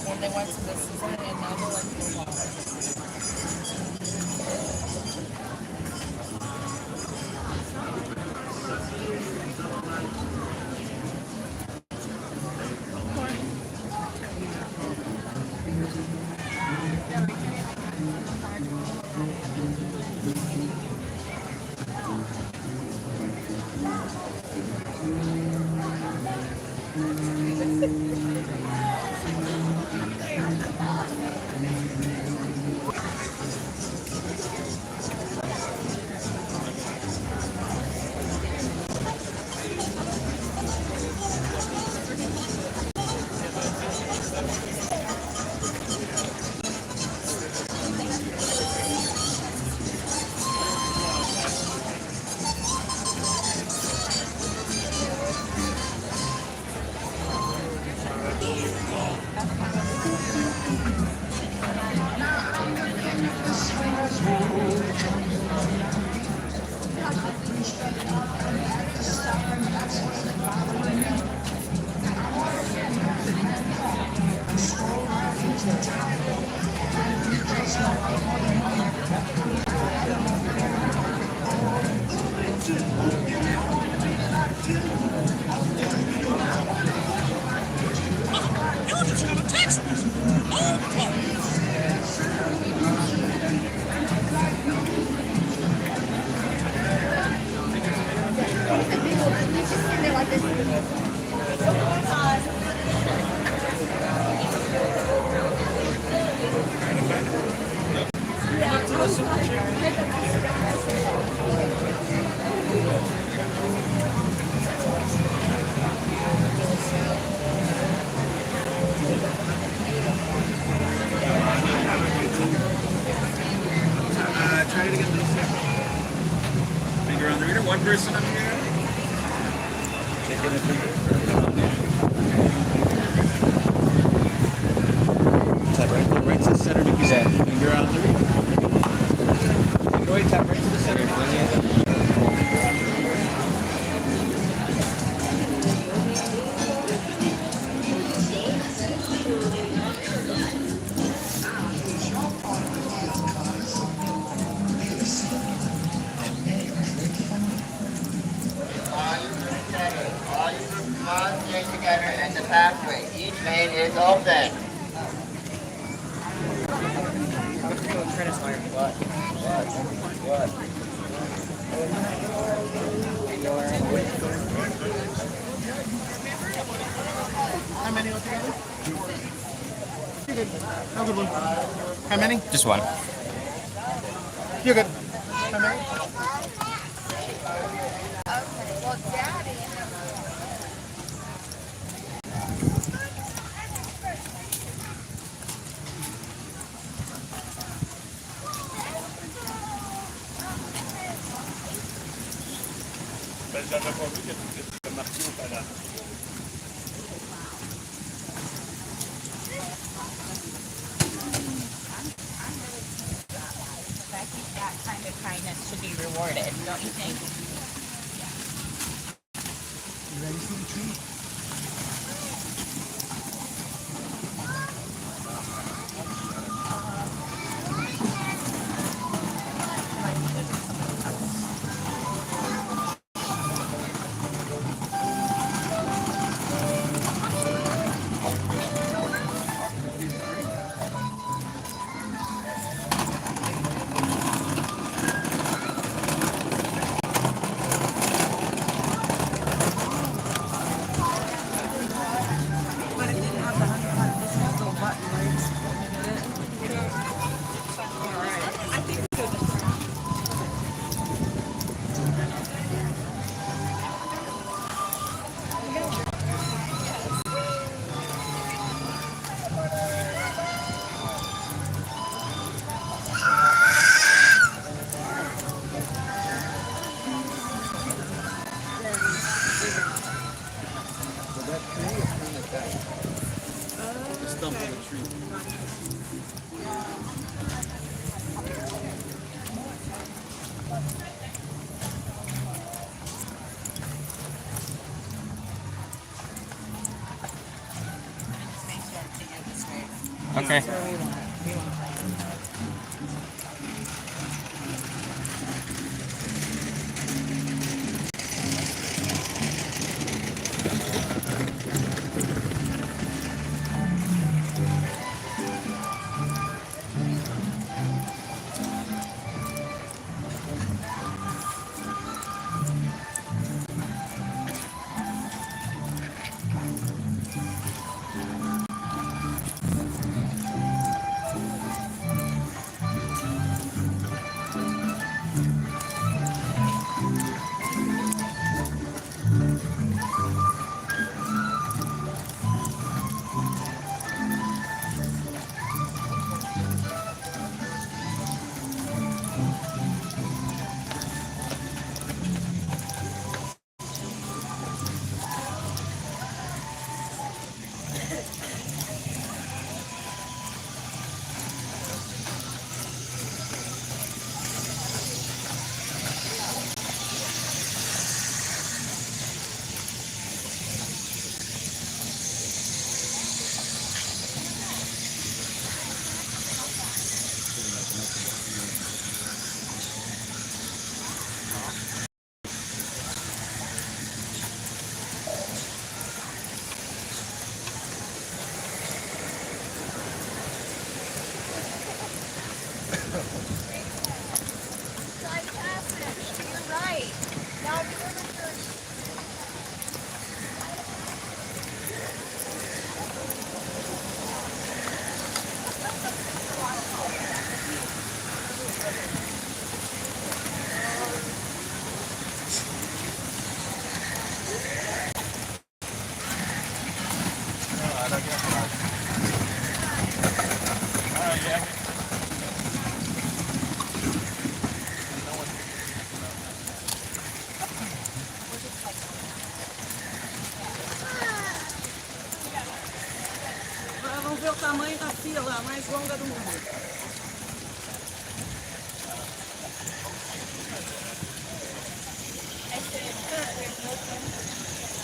When they went to the season and now they're like the water. Try it again. Finger on the reader. One person on the reader. Tap right to the center to keep that finger on the reader. Go ahead, tap right to the center. Together in the pathway. Each lane is open. How many altogether? You're good. How good one? How many? Just one. You're good. How many? Okay, well, Daddy. I think that kind of kindness should be rewarded, don't you think? You ready for the tree? stump on the tree. Okay. You're right. Now remember Vamos ver o tamanho da fila mais longa do mundo.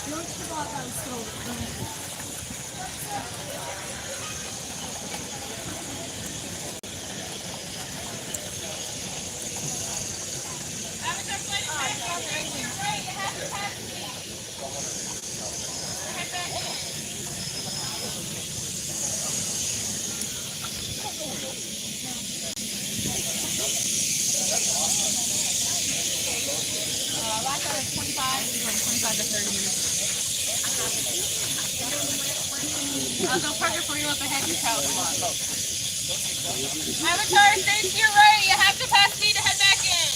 Não te bota o estômago. Last hour is 25 to 30 minutes. I'll go further for you up ahead of your house. Avatar, stay to your right. You have capacity to head back in.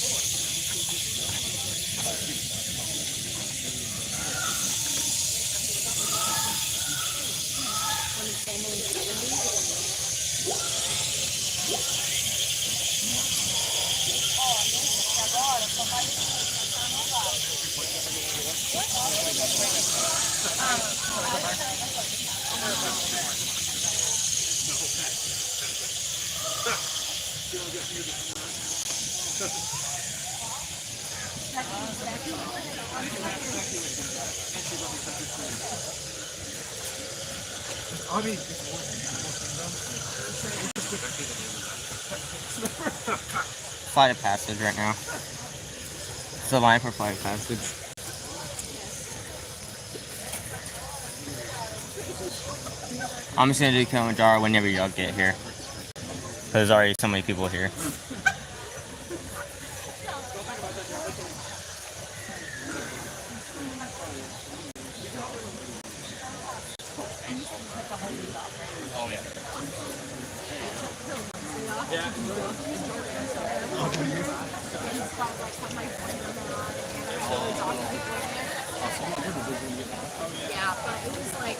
Flight of passage right now. It's the line for flight of passage. I'm just gonna do Kilimanjaro whenever y'all get here. Cause there's already so many people here. Yeah, but it was like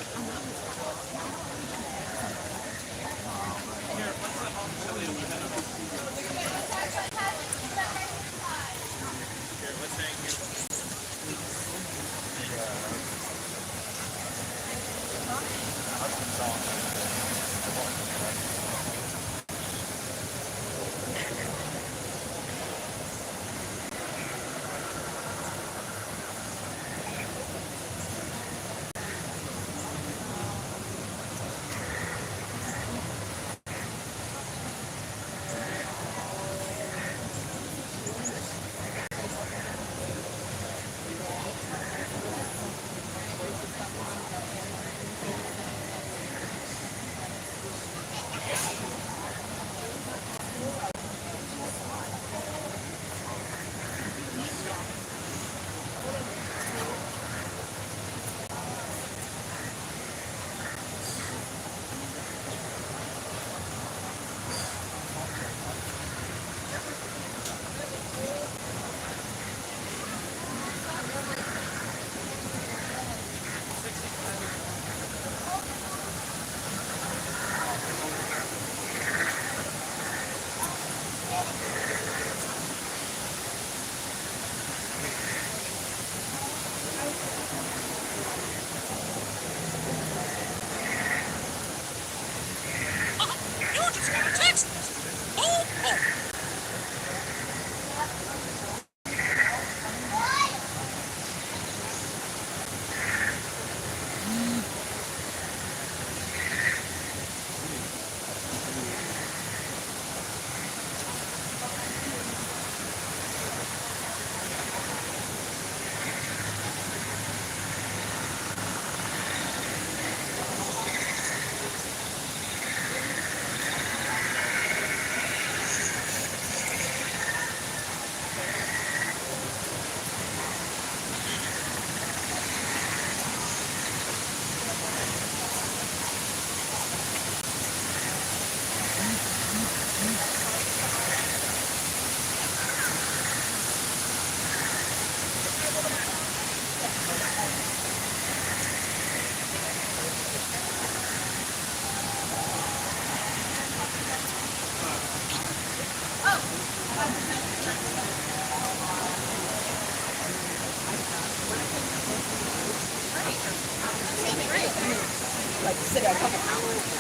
Like sit a couple hours.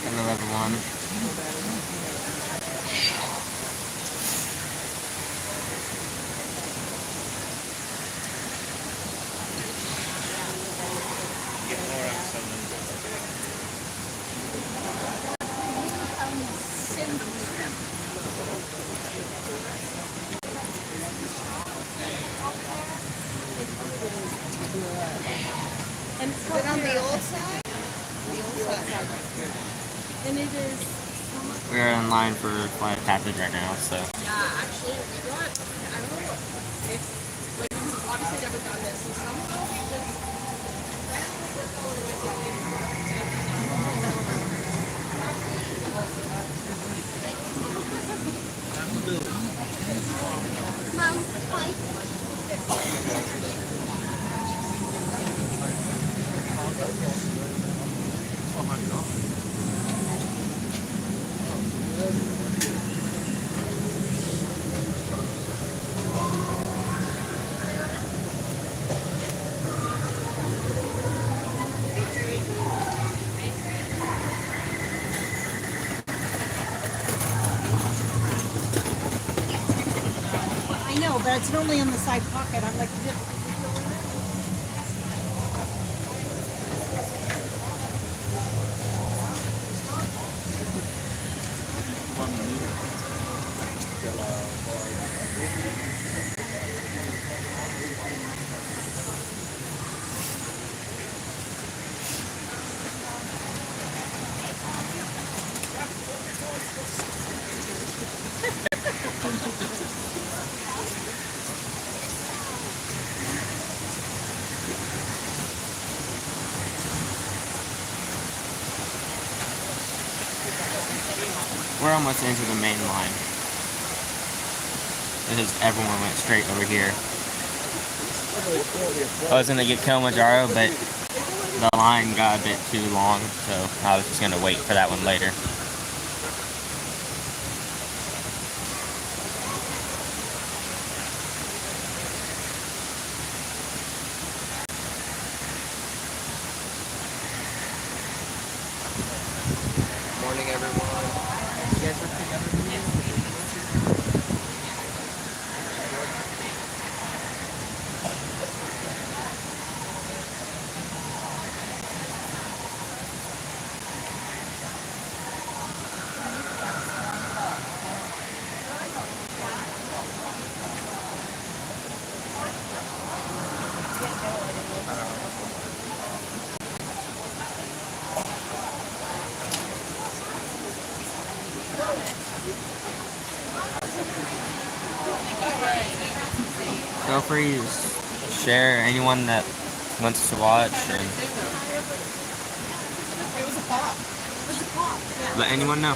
And level 1. And is it on the old side? The old side. And it is. We're in line for flight of passage right now, so. Yeah, actually, we got. I don't know if like we've obviously never done this, and somehow we just. I know, but it's normally in the side pocket. I'm like, We're almost into the main line. Because everyone went straight over here. I was gonna get Kilimanjaro, but the line got a bit too long, so I was just gonna wait for that one later. Morning, everyone. You guys work together? Feel free to share anyone that wants to watch and let anyone know.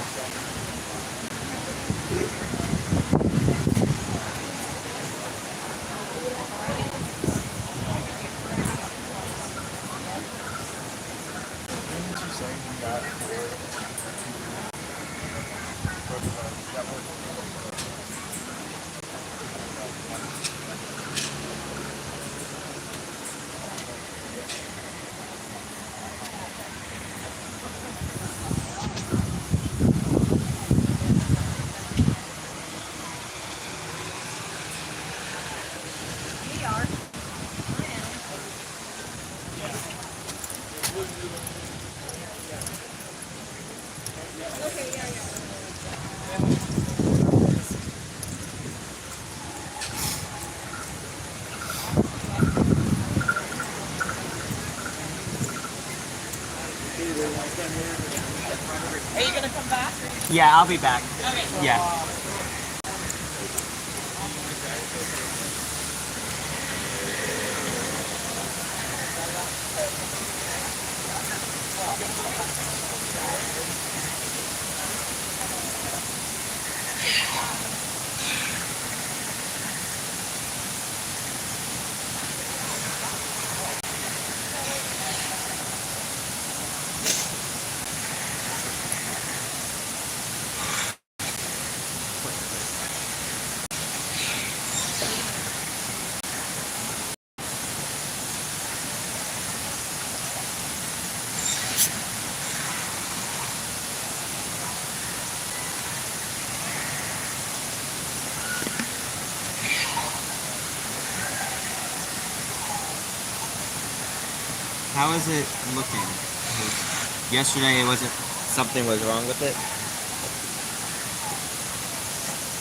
are you gonna come back? Yeah, I'll be back. Okay. Yeah. How is it looking? 'Cause yesterday it wasn't. Something was wrong with it.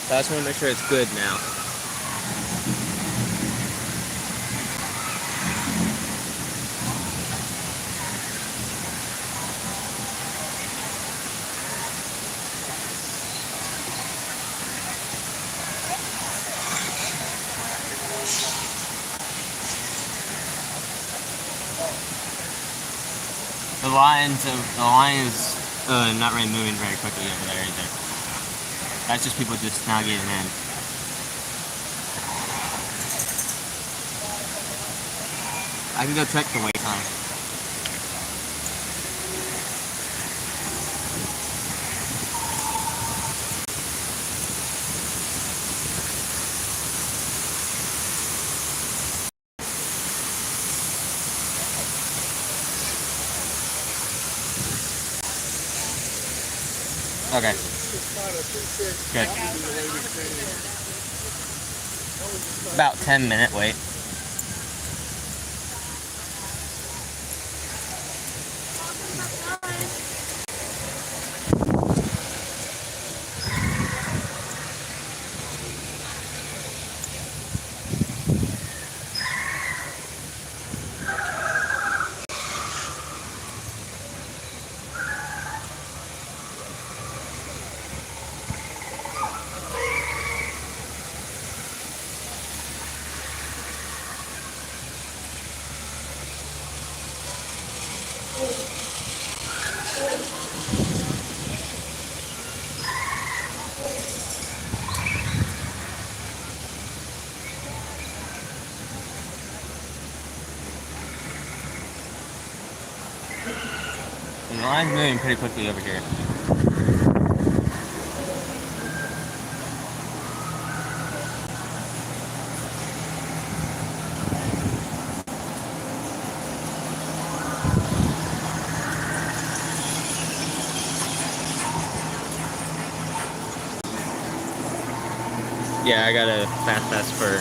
So I just want to make sure it's good now. The line is not really moving very quickly over there either. That's just people just now getting in. I can go check the wait time. Okay. Good. About 10-minute wait. And the line's moving pretty quickly over here. Yeah, I got a fast pass for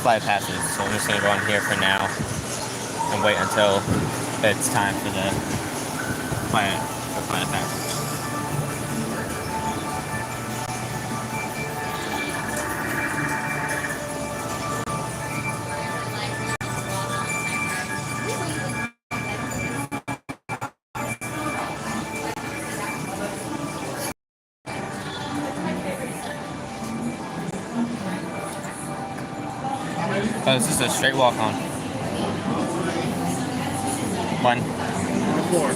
5 passes, so I'm just gonna go in here for now and wait until it's time for the final pass. Oh, this is a straight walk on. 1. Floor.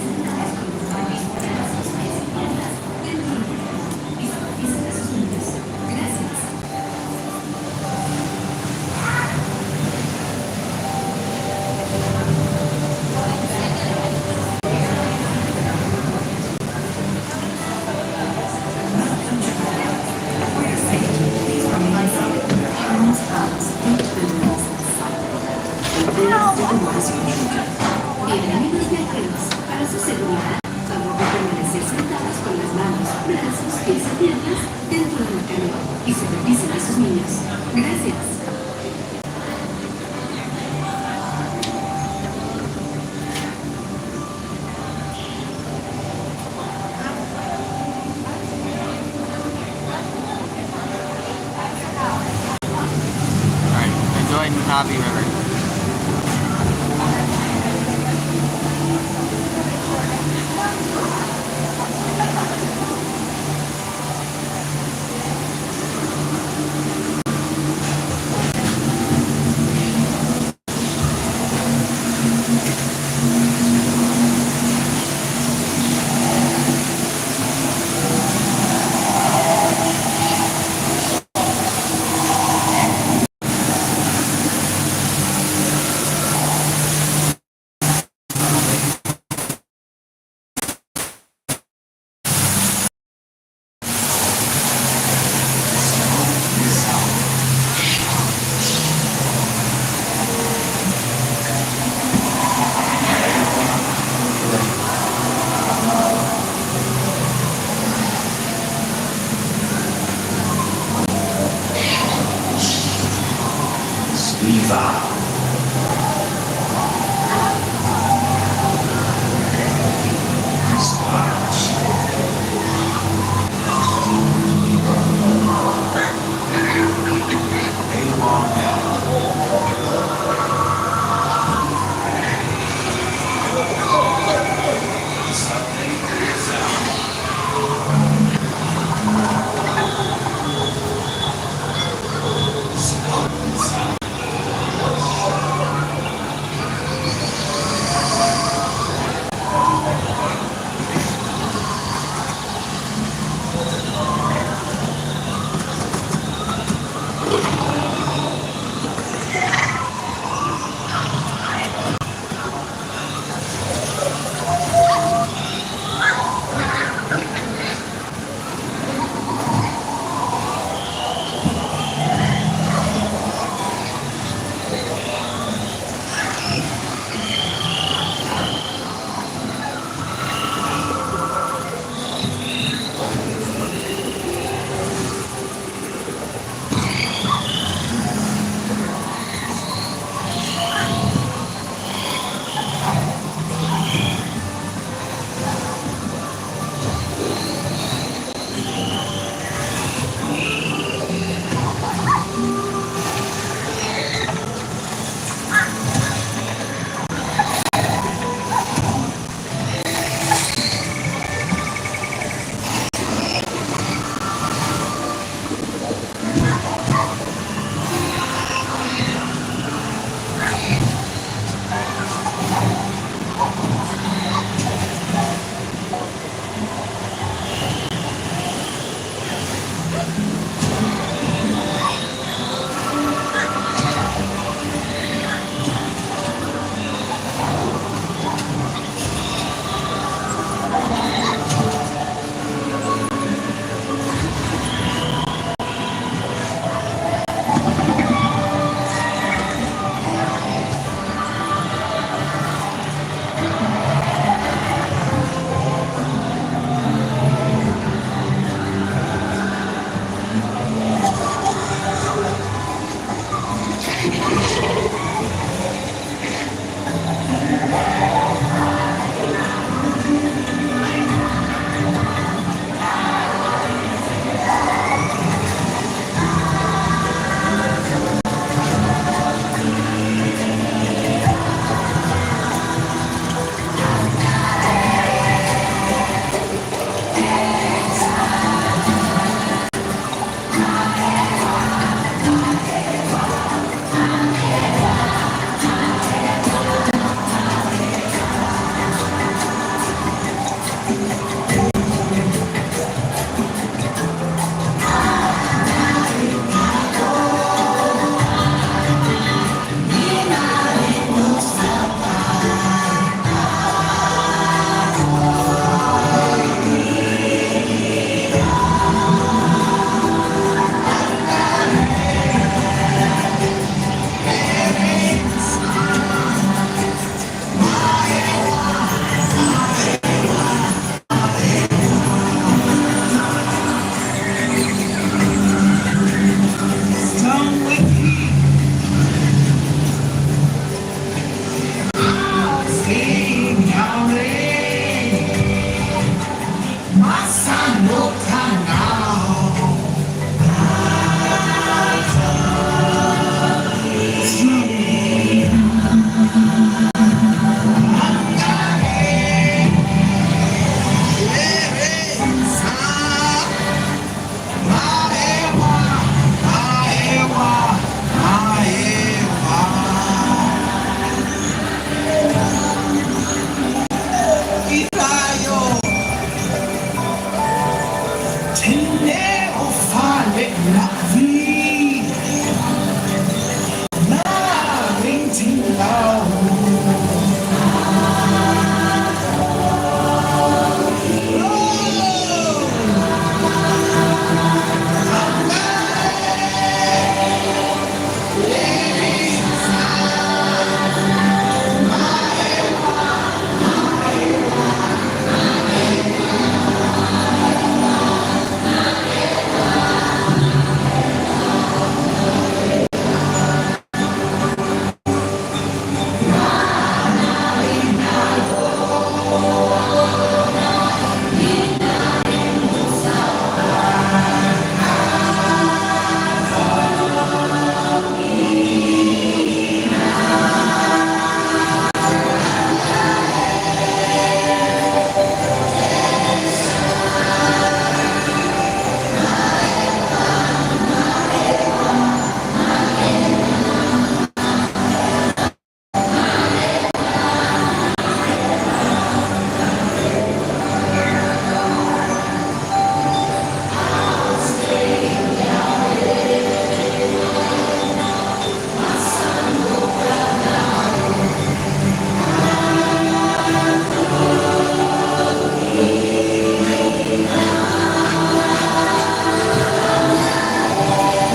Bienvenidos viajeros. Para su seguridad, favor de permanecer sentados con las manos, brazos, pies y piernas dentro del carro y supervisen a sus niños. Gracias. Alright, enjoy Mojave River.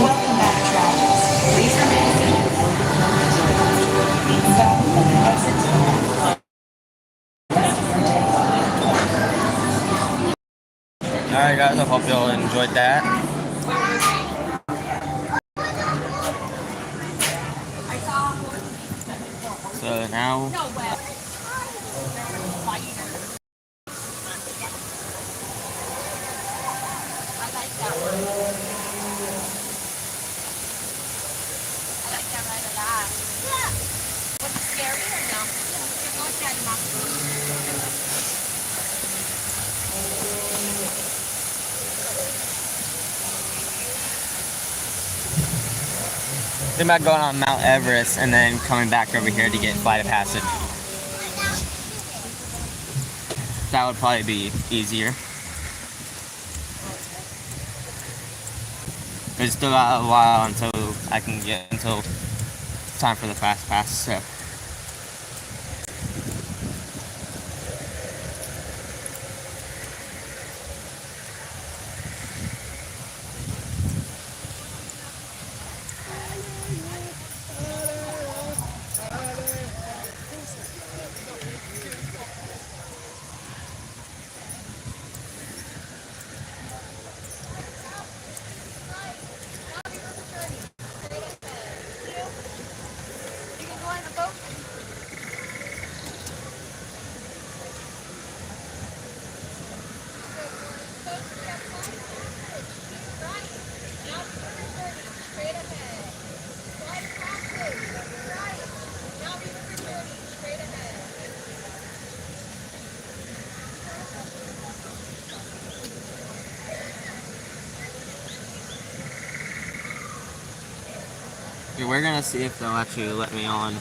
Welcome back, travelers. Please remain seated for the plane journey. Please stop at the exit to Alright guys, I hope you all enjoyed that. So now think about going on Mount Everest and then coming back over here to get Flight of Passage. That would probably be easier. There's still got a while until I can get until time for the fast pass. So. We're gonna see if they'll actually let me on.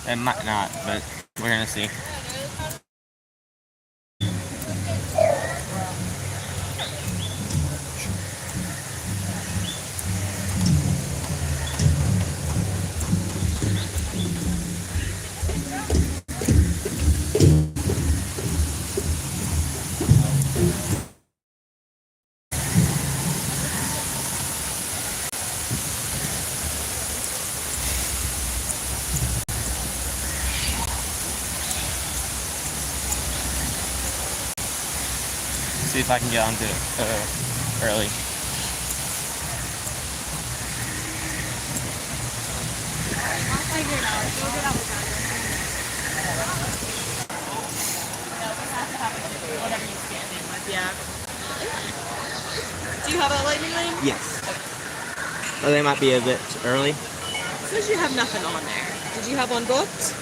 It might not, but we're gonna see. See if I can get onto it early. Yeah. Do you have a lightning lane? Yes. Oh, they might be a bit early. It says you have nothing on there. Did you have one booked?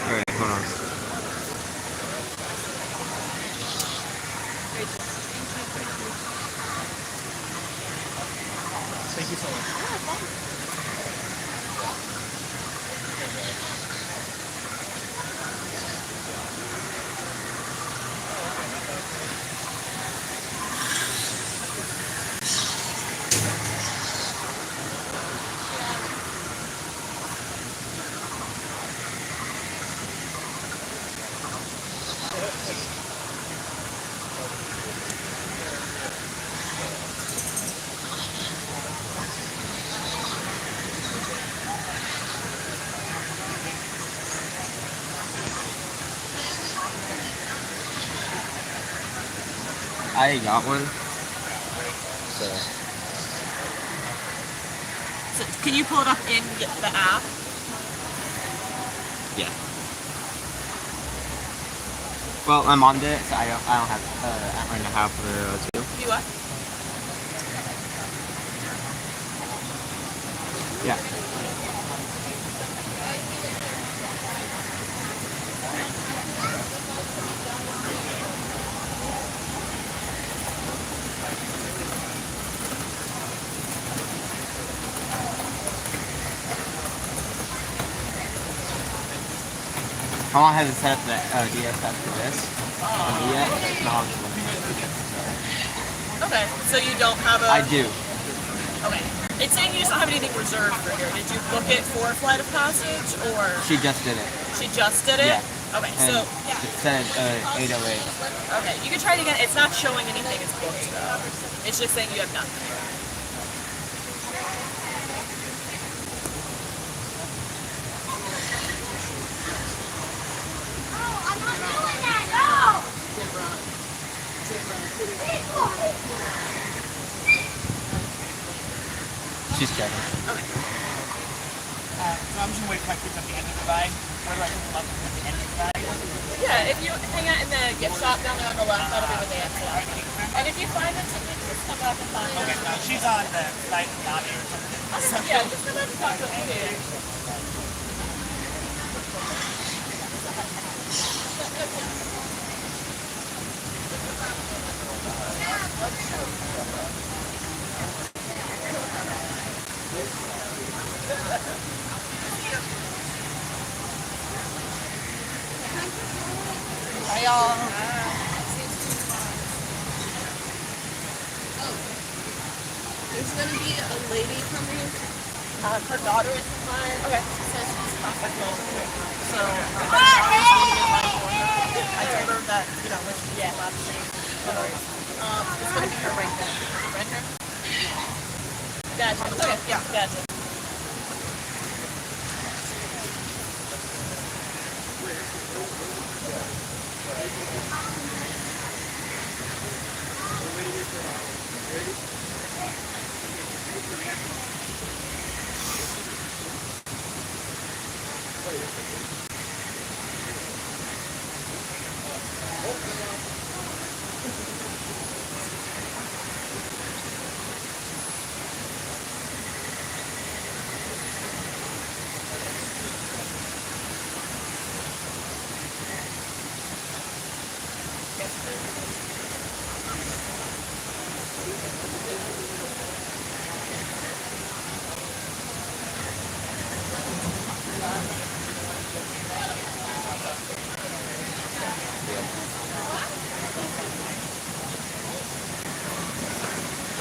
Alright, hold on. So Thank you so much. I already got one. So So can you pull it up in the app? yeah. Well, my mom did it, so I don't have I don't know how to. You what? Yeah. My mom hasn't set up the DSS for this yet. No, Okay, so you don't have a... I do. Okay. It's saying you just don't have anything reserved for here. Did you book it for a flight of passage, or... She just did it. She just did it? Yeah. Okay, And so... it said 808. Okay, you can try it again. It's not showing anything it's booked, though. It's just saying you have nothing. She's checking. Okay. So I'm just gonna wait for my kids at the end of the bag. Where do I put them up at the end of the bag? Yeah, if you hang out in the gift shop down there on the left, that'll be where they exit. And if you find them something, just come back and find them. Okay, no, she's on the site lobby or something. Yeah, just come back and talk to them. Hi, y'all. There's gonna be a lady coming. Her daughter is in line. Okay. She says she's professional. So I told her that, you know, when she's allowed to say it's gonna be her right there. Right here? Gotcha. Okay, yeah, gotcha.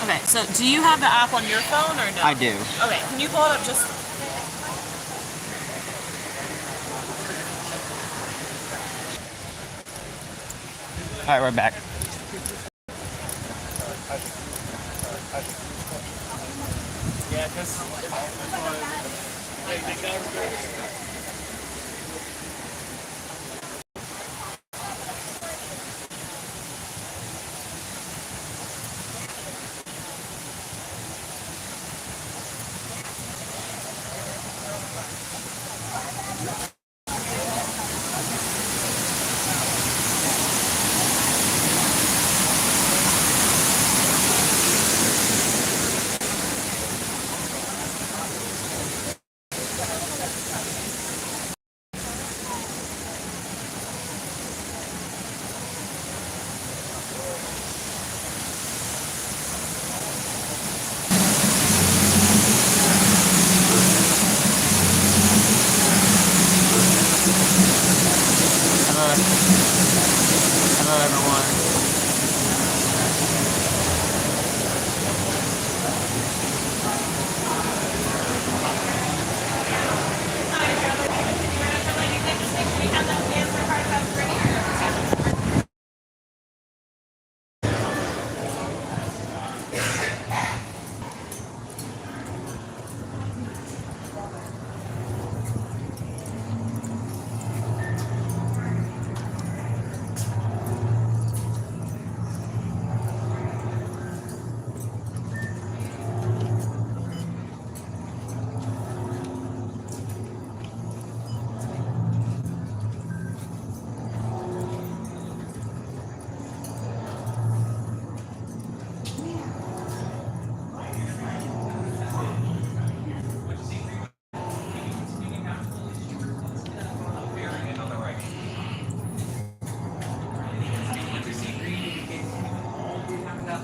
Okay, so do you have the app on your phone or no? I do. Okay, can you pull it up just... All right, we're back. Yeah, because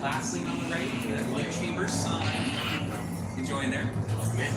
class lane on the right, the Lake Chambers sign. You join there. Okay.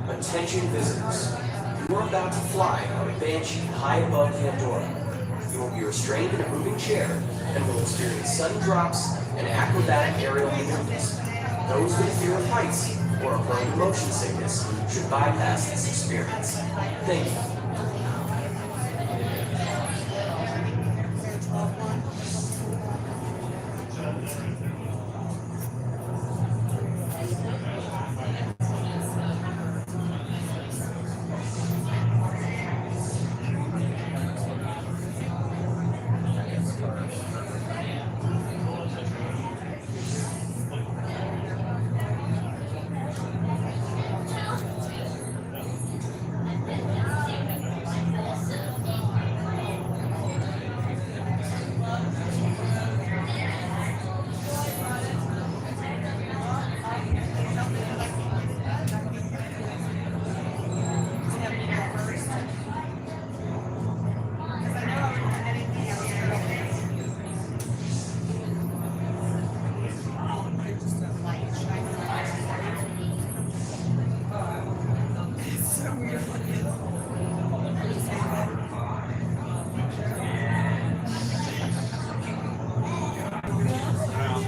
Attention visitors. You are about to fly on a Banshee high above Pandora. You will be restrained in a moving chair and will experience sudden drops and acrobatic aerial maneuvers. Those with a fear of heights or are prone to motion sickness should bypass this experience. Thank you.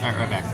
Alright, right back.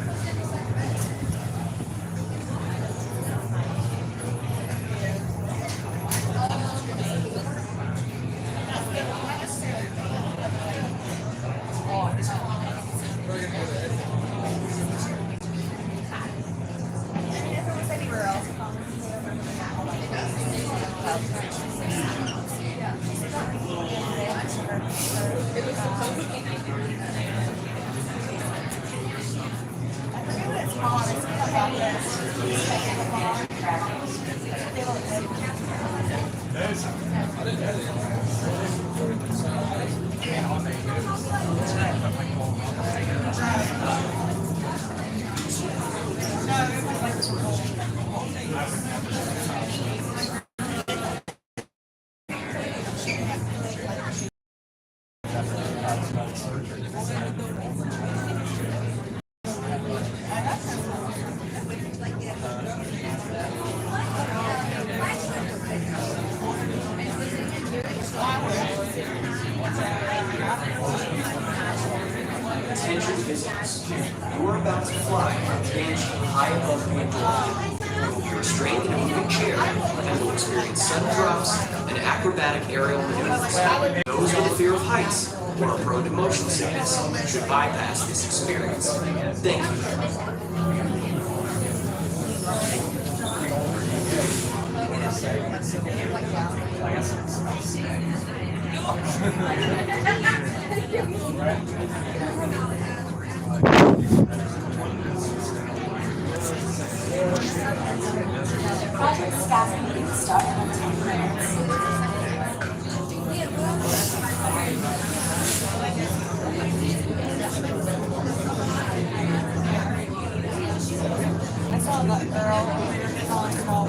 Attention visitors. You are about to fly on a Banshee high above Pandora. You will be restrained in a moving chair and will experience sudden drops and acrobatic aerial maneuvers. Those with a fear of heights or are prone to motion sickness should bypass this experience. Thank you. Project staff meeting start in 10 minutes. I saw that girl on call.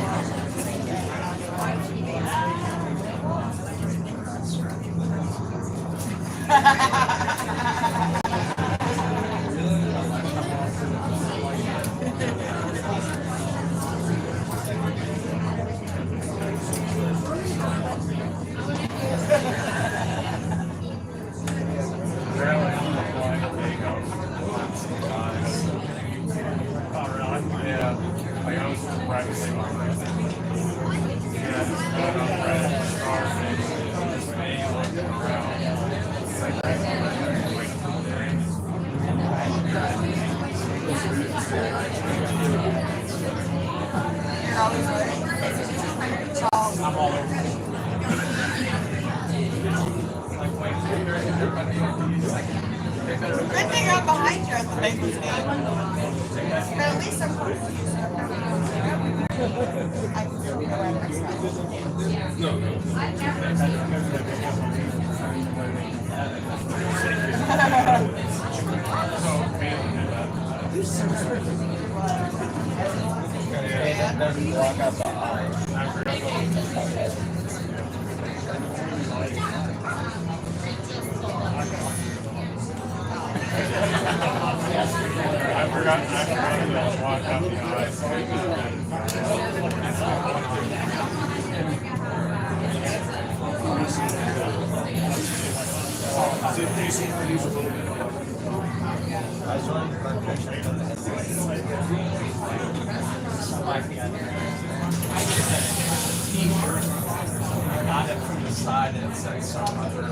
Yeah. Good thing I'm behind you at the Bengals game. But at least I'm close to you. I can still be I forgot to walk out the Got it from the side and it said some other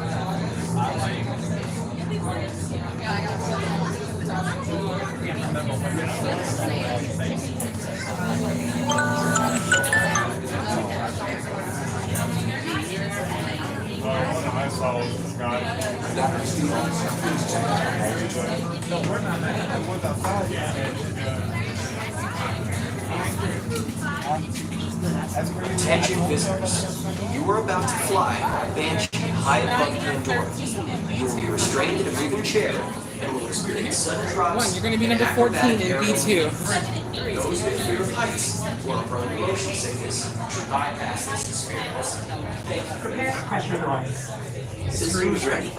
I saw was this guy. No, we're not. I went outside. Attention visitors, you are about to fly on a Banshee high above Pandora. You will be restrained in a moving chair and will experience sudden drops. You're going to be number 14 in B2. Those with fear of heights or are prone to motion sickness should bypass this experience. Prepare pressure Systems ready.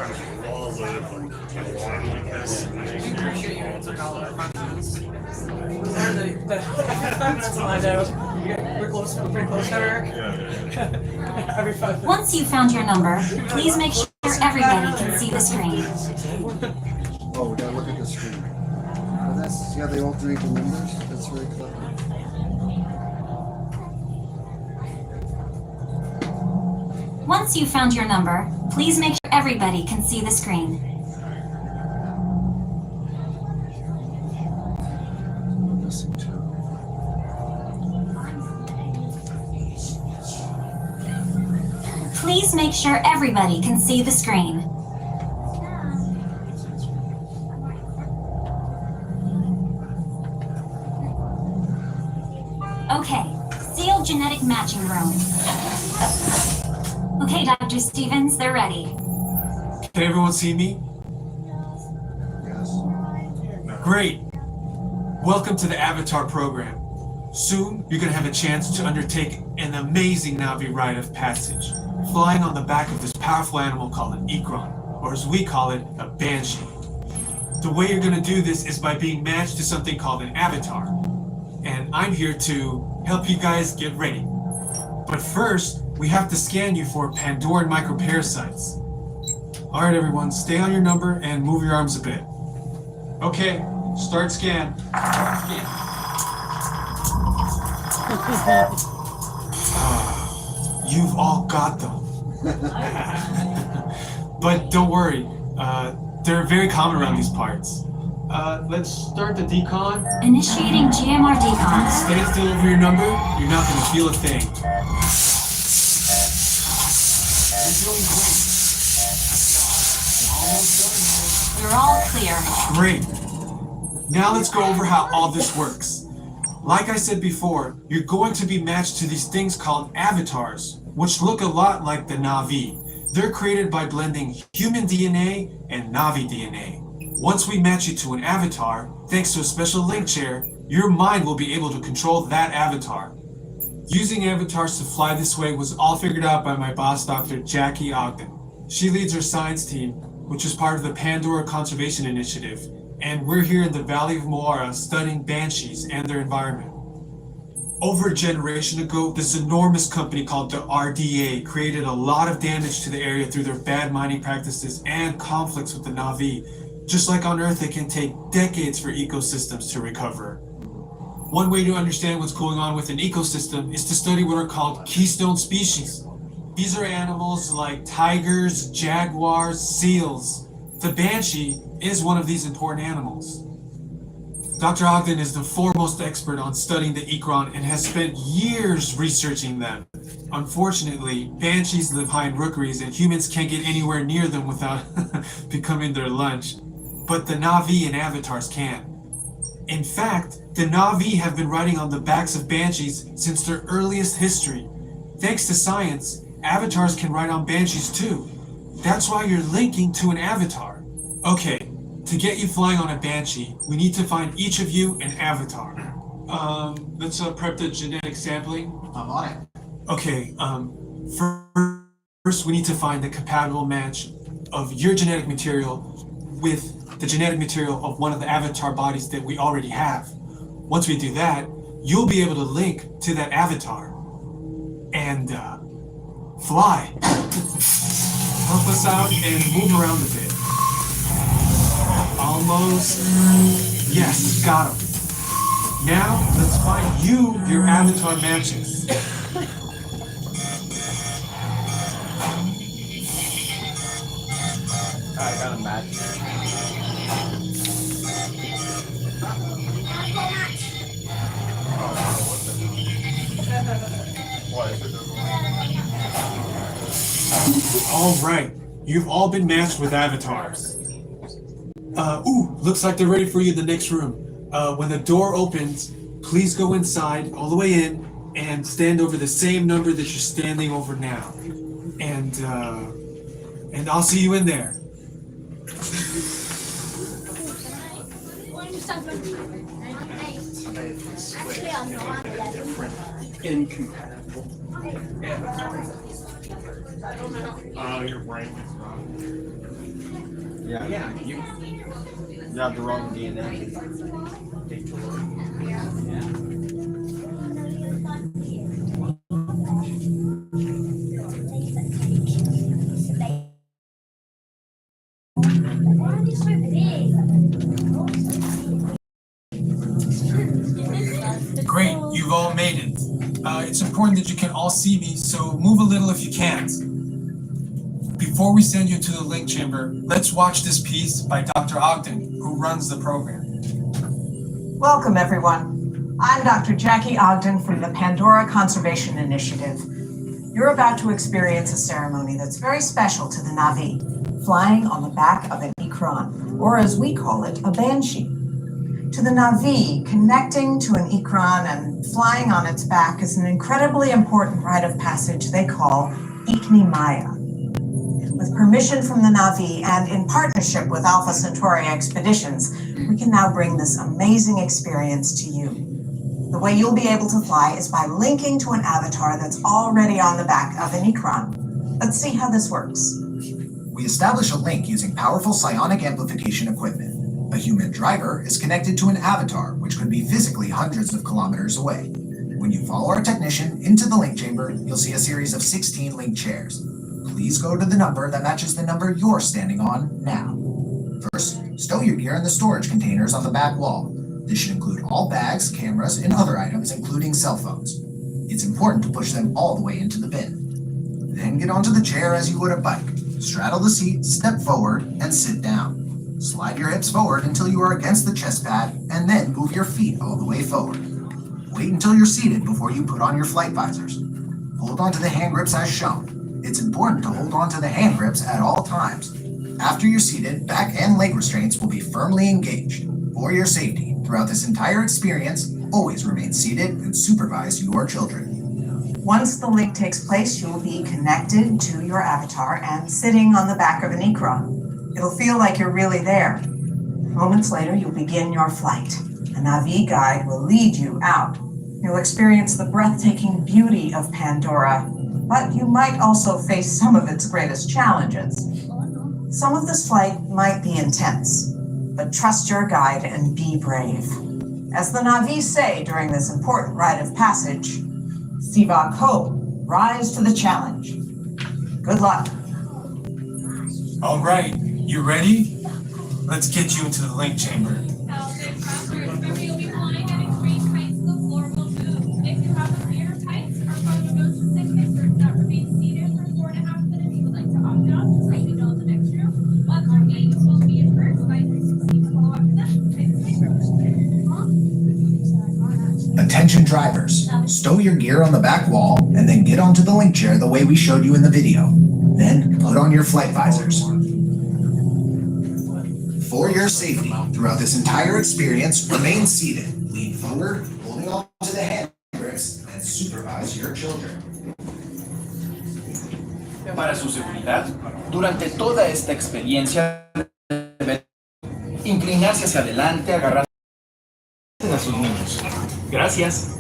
Once you've found your number, please make sure everybody can see the screen. Oh, we gotta look at the screen. Well, that's, yeah, they alternate the numbers. That's very clever. Once you've found your number, please make sure everybody can see the screen. I'm missing two. Please make sure everybody can see the screen. Okay, sealed genetic matching room. Okay, Dr. Stevens, they're ready. Can everyone see me? Yes. Great. Welcome to the Avatar program. Soon, you're going to have a chance to undertake an amazing Na'vi rite of passage, flying on the back of this powerful animal called an Ikron, or as we call it, a Banshee. The way you're going to do this is by being matched to something called an avatar. And I'm here to help you guys get ready. But first, we have to scan you for Pandoran microparasites. All right, everyone, stay on your number and move your arms a bit. Okay, start scan. You've all got them. But don't worry, they're very common around these parts. Let's start the decon. Initiating GMR decon. Stay still over your number, you're not going to feel a thing. You're doing great. You're all clear. Great. Now let's go over how all this works. Like I said before, you're going to be matched to these things called avatars, which look a lot like the Na'vi. They're created by blending human DNA and Na'vi DNA. Once we match you to an avatar, thanks to a special link chair, your mind will be able to control that avatar. Using avatars to fly this way was all figured out by my boss, Dr. Jackie Ogden. She leads our science team, which is part of the Pandora Conservation Initiative, and we're here in the Valley of Moara studying banshees and their environment. Over a generation ago, this enormous company called the RDA created a lot of damage to the area through their bad mining practices and conflicts with the Na'vi. Just like on Earth, it can take decades for ecosystems to recover. One way to understand what's going on with an ecosystem is to study what are called keystone species. These are animals like tigers, jaguars, seals. The banshee is one of these important animals. Dr. Ogden is the foremost expert on studying the Ikran and has spent years researching them. Unfortunately, banshees live high in rookeries and humans can't get anywhere near them without becoming their lunch. But the Na'vi and avatars can. In fact, the Na'vi have been riding on the backs of banshees since their earliest history. Thanks to science, avatars can ride on banshees too. That's why you're linking to an avatar. Okay, to get you flying on a banshee, we need to find each of you an avatar. Let's prep the genetic sampling. I'm on it. Okay, first we need to find the compatible match of your genetic material with the genetic material of one of the avatar bodies that we already have. Once we do that, you'll be able to link to that avatar and fly. Help us out and move around a bit. Almost. Yes, got him. Now, let's find you your avatar matches. I got a match. All right, you've all been matched with avatars. Looks like they're ready for you in the next room. When the door opens, please go inside, all the way in, and stand over the same number that you're standing over now. And I'll see you in there. Incompatible. Your brain is wrong. Yeah, you have the wrong DNA. Great, you've all made it. It's important that you can all see me, so move a little if you can't. Before we send you to the link chamber, let's watch this piece by Dr. Ogden, who runs the program. Welcome, everyone. I'm Dr. Jackie Ogden from the Pandora Conservation Initiative. You're about to experience a ceremony that's very special to the Na'vi, flying on the back of an Ikran, or as we call it, a banshee. To the Na'vi, connecting to an Ikran and flying on its back is an incredibly important rite of passage they call Ikni Maya. With permission from the Na'vi and in partnership with Alpha Centauri Expeditions, we can now bring this amazing experience to you. The way you'll be able to fly is by linking to an avatar that's already on the back of an Ikran. Let's see how this works. We establish a link using powerful psionic amplification equipment. A human driver is connected to an avatar, which could be physically hundreds of kilometers away. When you follow our technician into the link chamber, you'll see a series of 16 link chairs. Please go to the number that matches the number you're standing on now. First, stow your gear in the storage containers on the back wall. This should include all bags, cameras, and other items, including cell phones. It's important to push them all the way into the bin. Then get onto the chair as you would a bike. Straddle the seat, step forward, and sit down. Slide your hips forward until you are against the chest pad, and then move your feet all the way forward. Wait until you're seated before you put on your flight visors. Hold on to the hand grips as shown. It's important to hold on to the hand grips at all times. After you're seated, back and leg restraints will be firmly engaged. For your safety, throughout this entire experience, always remain seated and supervise your children. Once the link takes place, you will be connected to your avatar and sitting on the back of an Ikran. It'll feel like you're really there. Moments later, you'll begin your flight. A Na'vi guide will lead you out. You'll experience the breathtaking beauty of Pandora, but you might also face some of its greatest challenges. Some of this flight might be intense, but trust your guide and be brave. As the Na'vi say during this important rite of passage, Sivak Ho, rise to the challenge. Good luck. All right, you ready? Let's get you into the link chamber. Attention drivers, stow your gear on the back wall and then get onto the link chair the way we showed you in the video. Then put on your flight visors. For your safety, throughout this entire experience, remain seated, lean forward, holding on to the hand grips, and supervise your children. Para su seguridad, durante toda esta experiencia, debe inclinarse hacia adelante, agarrando a sus niños. Gracias.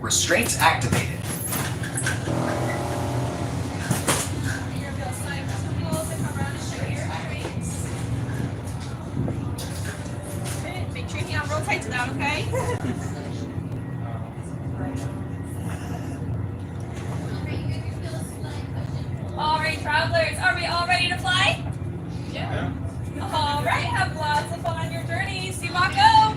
Restraints activated. Make sure your hand real tight to that, okay? All right, travelers, are we all ready to fly? Yeah. All right, have lots of fun on your journey. See Mako.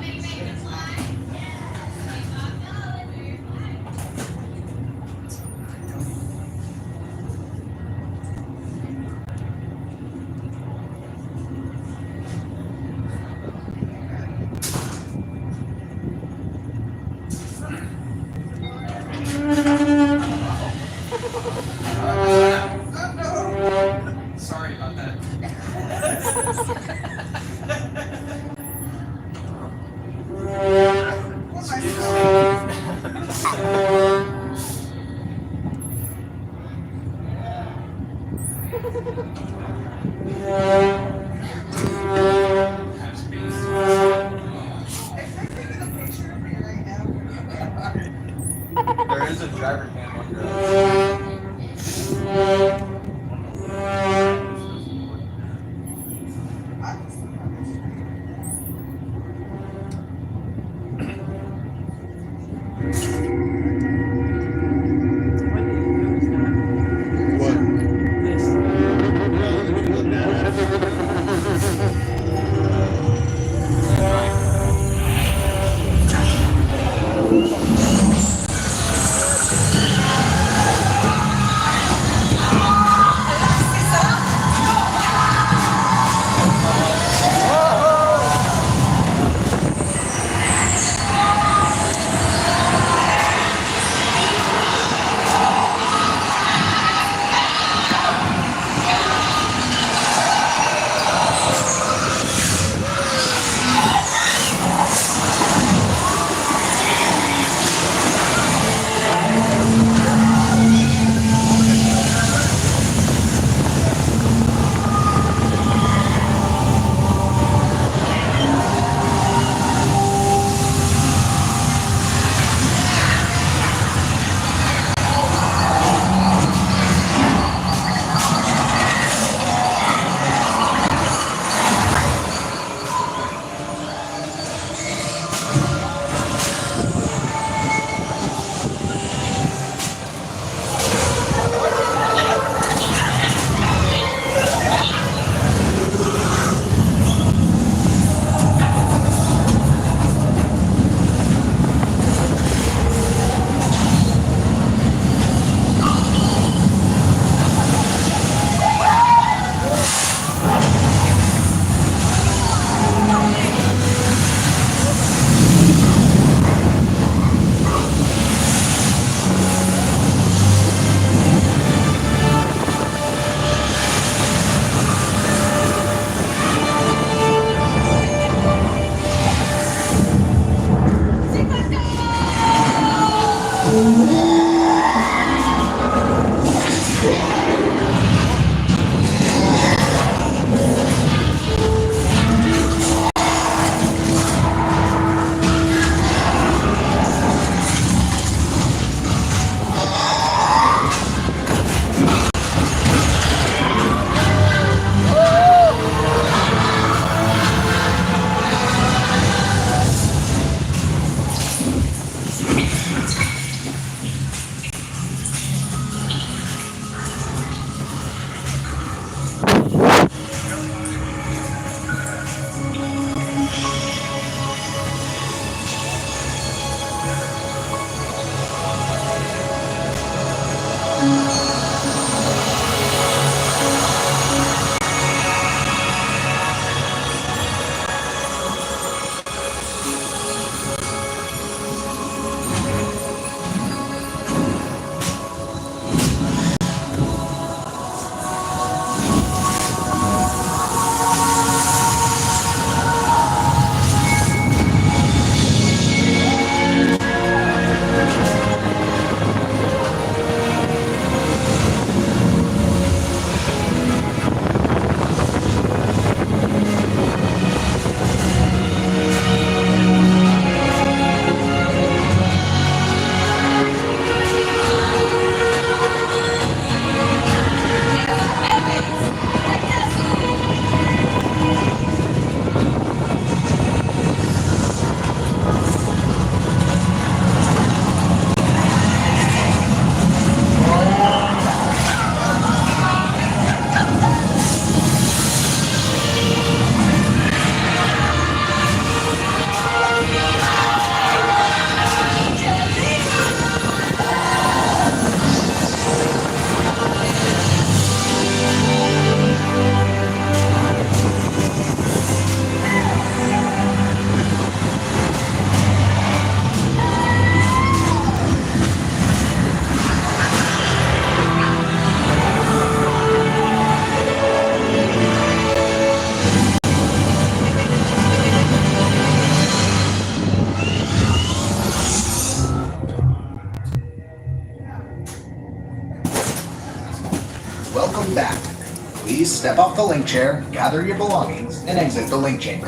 step off the link chair, gather your belongings, and exit the link chamber.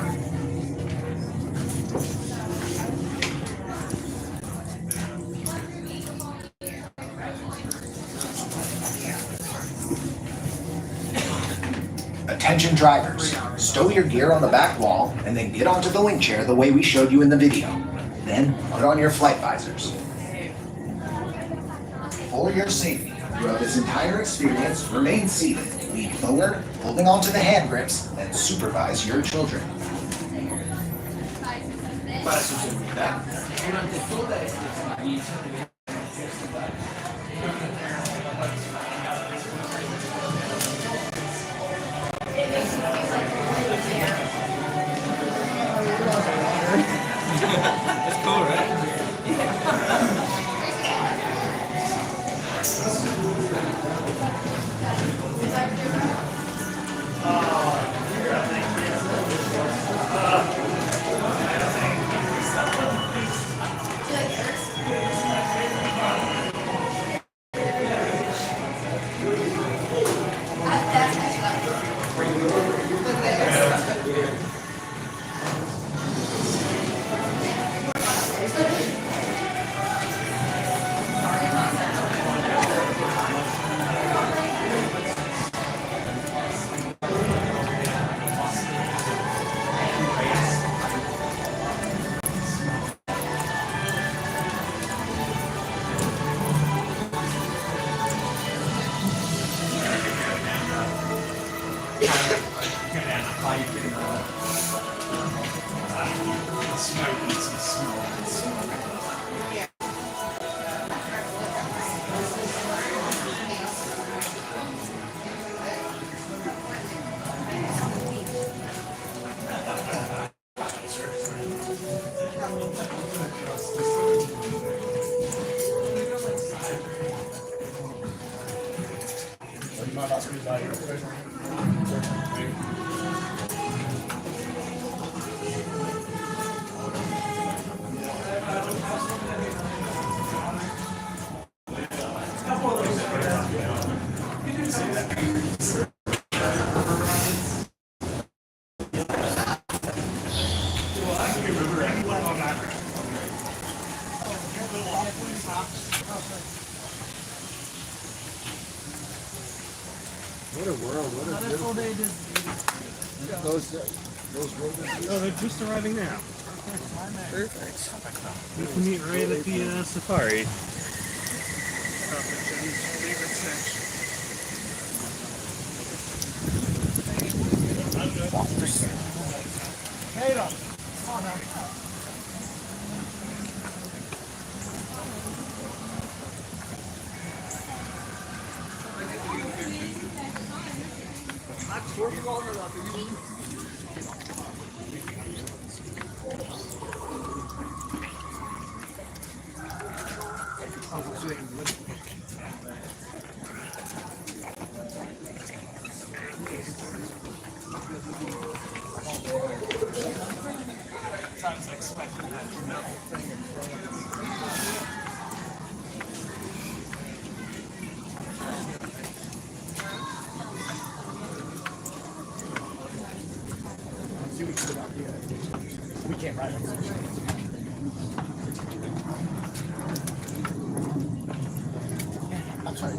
Attention drivers, stow your gear on the back wall and then get onto the link chair the way we showed you in the video. Then put on your flight visors. For your safety, throughout this entire experience, remain seated, lean forward, holding onto the hand grips, and supervise your children. Para su seguridad, durante toda esta experiencia That's cool, right? What a world, what a beautiful day. Those rovers. Oh, they're just arriving now. Perfect. We can meet right at the safari. Hey, come on now. We can't ride on this. I'm sorry.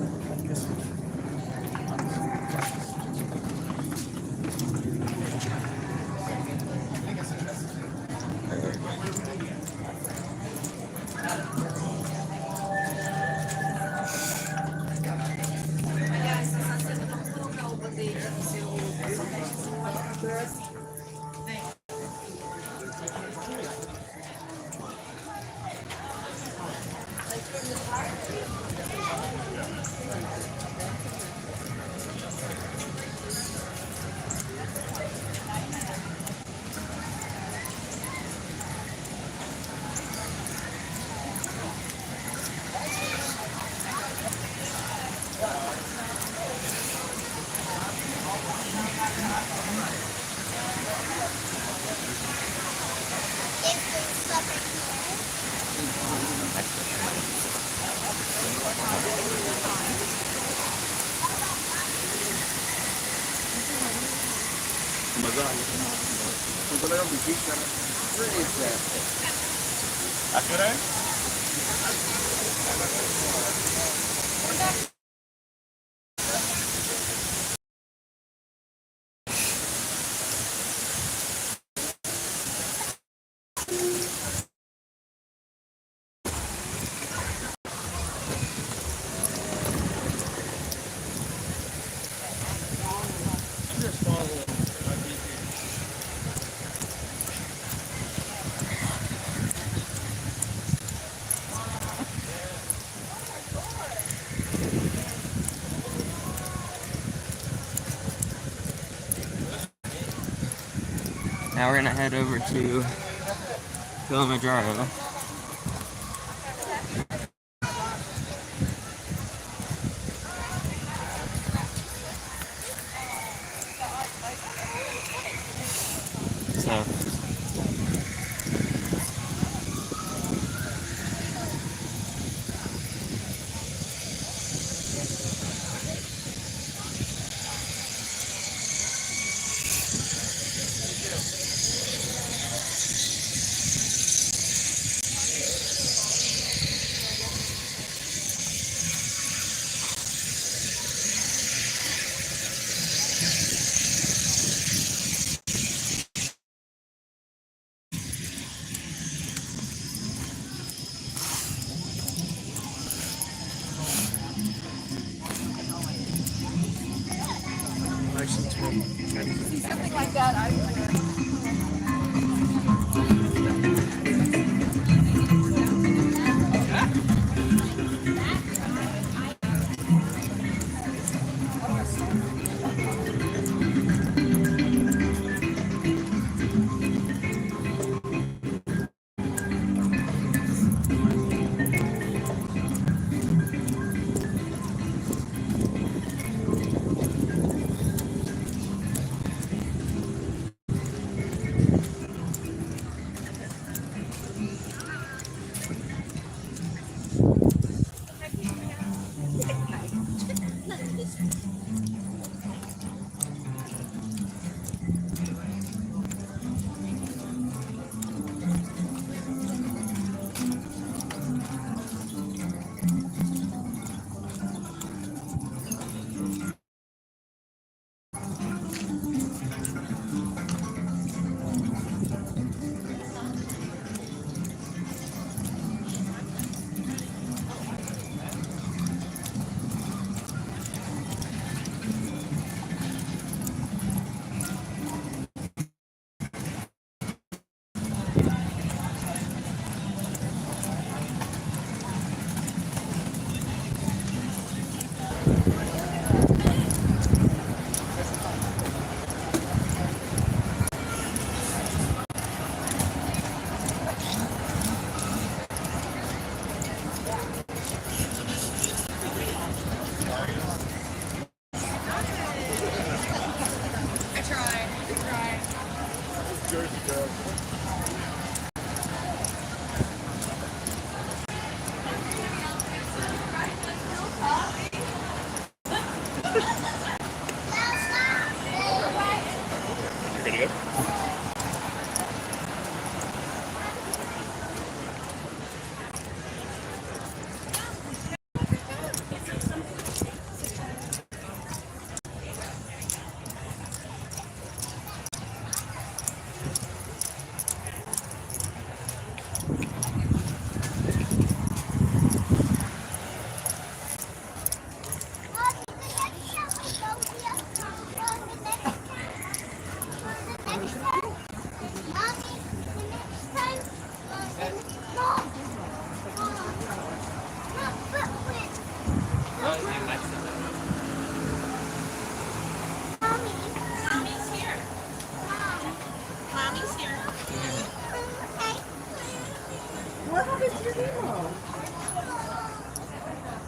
Where is that? ¿A qué hora es? Now we're gonna head over to Kilimanjaro. So Something like that.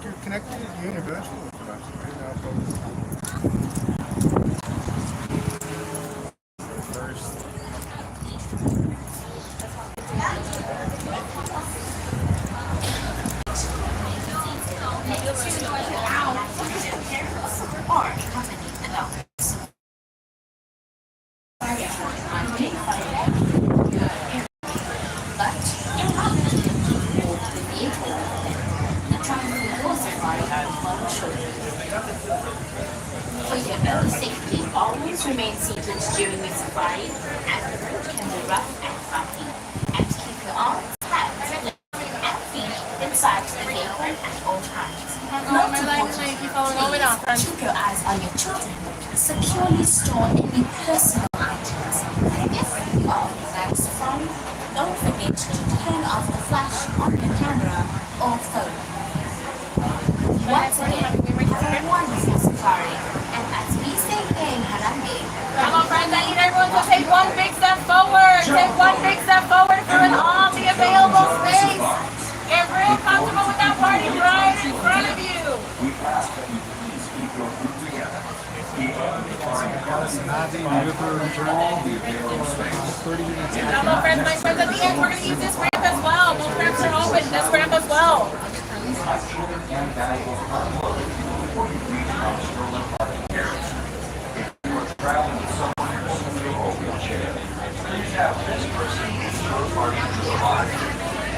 You're connected to the Universal First. safari, and the route can be rough and bumpy. And keep your arms, hands, legs, and feet inside the vehicle at all times. Not to please keep your eyes on your children. Securely store any personal items. If you are relaxed from, don't forget to turn off the flash on the camera or phone. Once again, have a wonderful safari. And as we say here in Harambe, Come on, friends, I need everyone to take one big step forward. Take one big step forward for all the available space. Get real comfortable with that party right in front of you. Come on, friends, my friends, at the end, we're going to use this ramp as well. Both ramps are open, this ramp as well.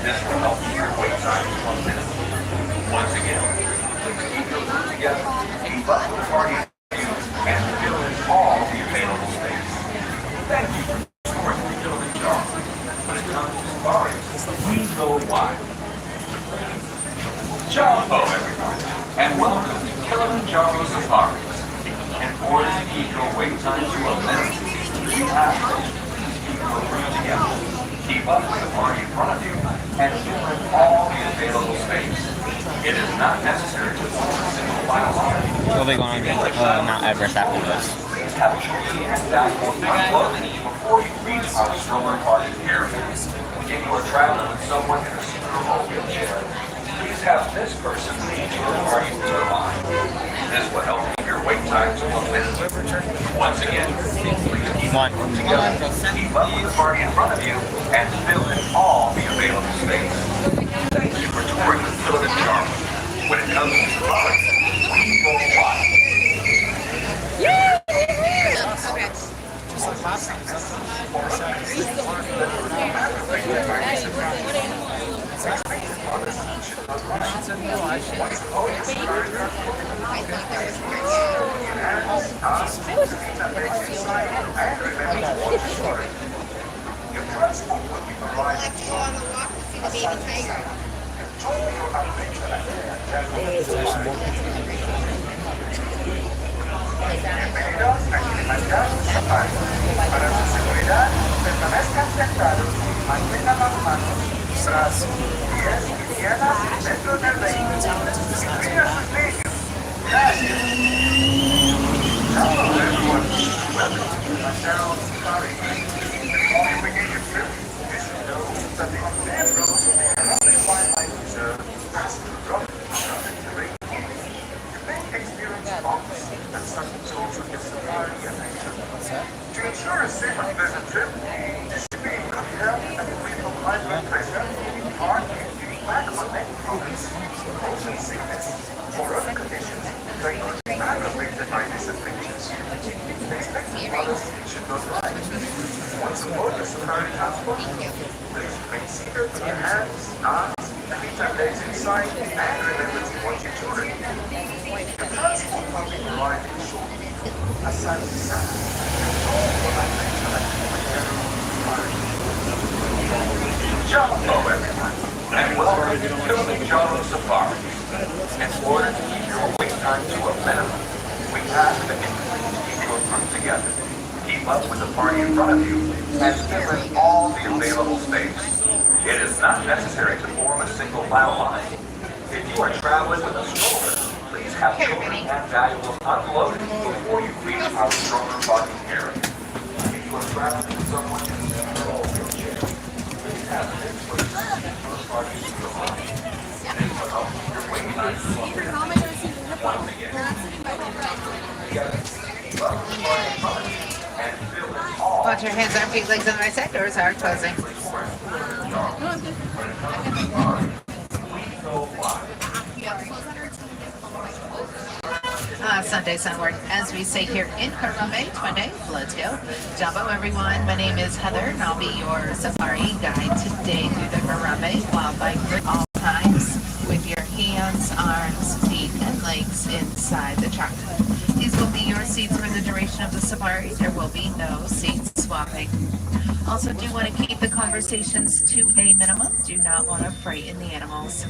This will help keep your wait time to 1 minute. Once again, please keep your group together, keep up with the party and fill in all the available space. Thank you for supporting the Utility Jar. When it comes to safaris, we go wide. Jumbo, everyone, and welcome to Kilimanjaro Safaris. In order to keep your wait time to a minute, we ask that you please keep your group together. Keep up with the party in front of you and fill in all the available space. It is not necessary to form a single file line. We'll be going on Mount Everest after this. Please have a tree and dashboard unloaded before you reach our stroller parking area. If you are traveling with someone in a scooter or wheelchair, please have this person lead your party to the line. This will help keep your wait time to a minute. Once again, please keep up together, keep up with the party in front of you, and fill in all the available space. Thank you for touring with Kilimanjaro. When it comes to safaris, we go wide. Bienvenidos a Kilimanjaro Safari. Para su seguridad, permanezcan sentados, mantengan las manos, brazos, pies y piernas dentro del vehículo. Cuida sus niños. Gracias. Hello everyone. Welcome to Kilimanjaro Safari. Before you begin your trip, you should know that the unmanned roads of the Harambe Wildlife Reserve pass through rough and terrain. You may experience bumps and sudden social disability and nature. To ensure a safe and pleasant trip, you should be in good health and free from high blood pressure, heart, back or neck problems, motion sickness, or other conditions that could be aggravated by these afflictions. Expected mothers should not ride. Once aboard the safari transport, please remain seated with your hands, arms, feet and legs inside, and remember to watch your children. The transport will be arriving shortly. Aside from that, Jumbo, everyone, and welcome to Kilimanjaro Safari. In order to keep your wait time to a minimum, we ask that you please keep your group together, keep up with the party in front of you, and fill in all the available space. It is not necessary to form a single file line. If you are traveling with a stroller, please have children and valuables unloaded before you reach our stroller parking area. If you are traveling with someone in a scooter or wheelchair, please have this person lead your party to the line. This will help keep your wait time to a minute. Once again, together, keep up with the party in front of you, and fill in all. Watch your hands, arms, legs on the right side. Doors are closing. Sunday Sunward, as we say here in Harambe, Monday. Let's go. Jumbo, everyone. My name is Heather, and I'll be your safari guide today through the Harambe Wildlife at all times with your hands, arms, feet, and legs inside the truck. These will be your seats for the duration of the safari. There will be no seats swapping. Also do want to keep the conversations to a minimum. Do not want to frighten the animals.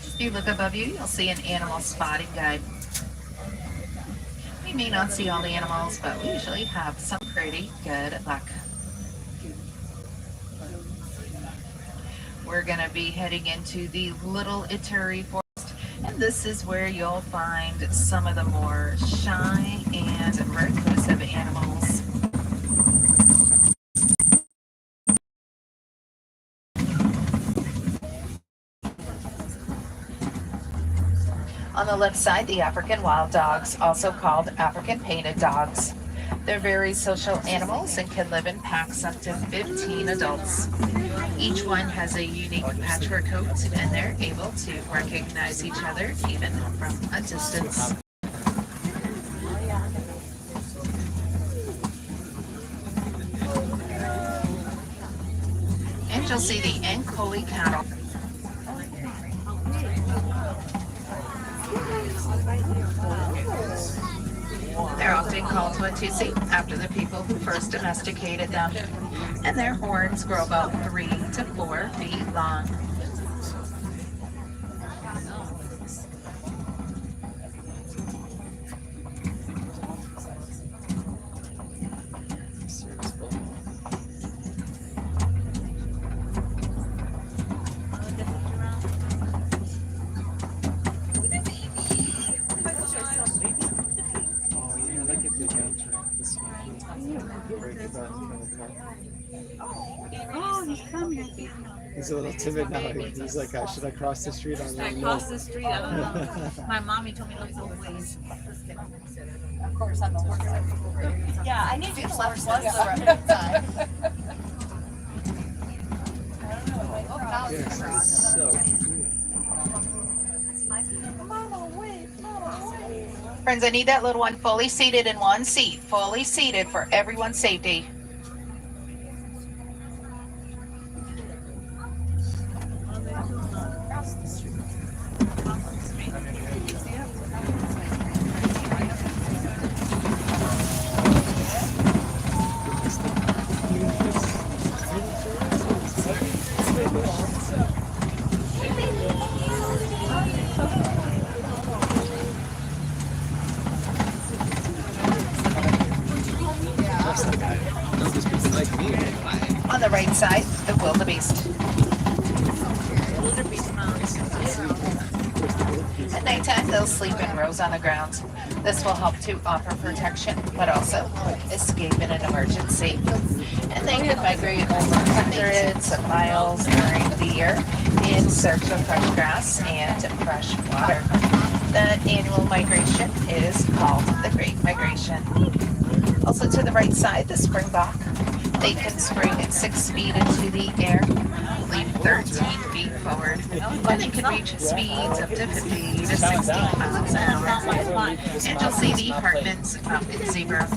If you look above you, you'll see an animal spotting guide. We may not see all the animals, but we usually have some pretty good luck. We're going to be heading into the Little Ituri Forest, and this is where you'll find some of the more shy and reclusive animals. On the left side, the African wild dogs, also called African painted dogs. They're very social animals and can live in packs up to 15 adults. Each one has a unique patchwork coat, and they're able to recognize each other even from a distance. And you'll see the Ankole cattle. They're often called Watusi after the people who first domesticated them, and their horns grow about 3 to 4 feet long. Oh, he's coming. He's a little timid now. He's like, should I cross the street? Should I cross the street? I don't know. My mommy told me to look both ways. Of course, I'm the worst. Yeah, I need to do left once the rest of the time. Yeah, so Friends, I need that little one fully seated in one seat, fully seated for everyone's safety. On the right side, the wildebeest. At nighttime, they'll sleep in rows on the ground. This will help to offer protection, but also escape in an emergency. And they can migrate over hundreds of miles during the year in search of fresh grass and fresh water. That annual migration is called the Great Migration. Also to the right side, the springbok. They can spring at 6 feet into the air, leap 13 feet forward, and they can reach speeds up to 50 to 60 miles an hour. And you'll see the Hartman's mountain zebra.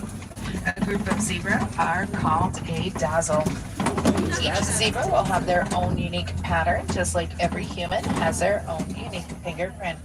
A group of zebra are called a dazzle. Each zebra will have their own unique pattern, just like every human has their own unique fingerprint.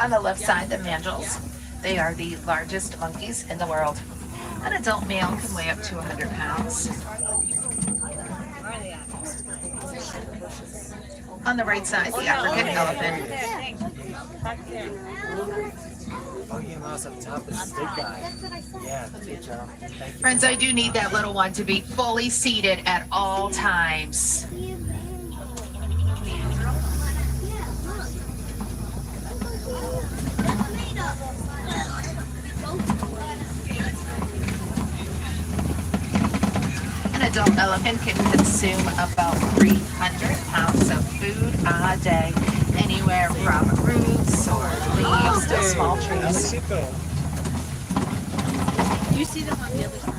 On the left side, the mandrills. They are the largest monkeys in the world. An adult male can weigh up to 100 pounds. On the right side, the African elephant. Buggy and Mouse up top is big guy. Yeah, good job. Thank you. Friends, I do need that little one to be fully seated at all times. An adult elephant can consume about 300 pounds of food a day, anywhere from roots or leaves to small trees. You see them on the other side.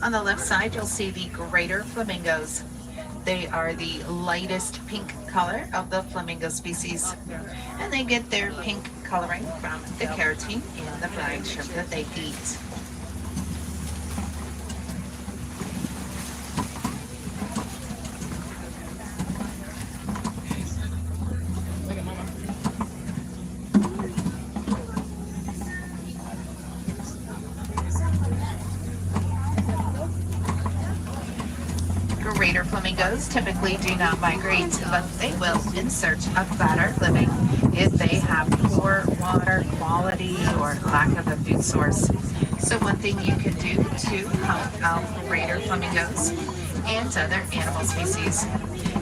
On the left side, you'll see the greater flamingos. They are the lightest pink color of the flamingo species, and they get their pink coloring from the keratin in the brine shrimp that they eat. Greater flamingos typically do not migrate, but they will in search of better living if they have poor water quality or lack of a food source. So one thing you can do to help out greater flamingos and other animal species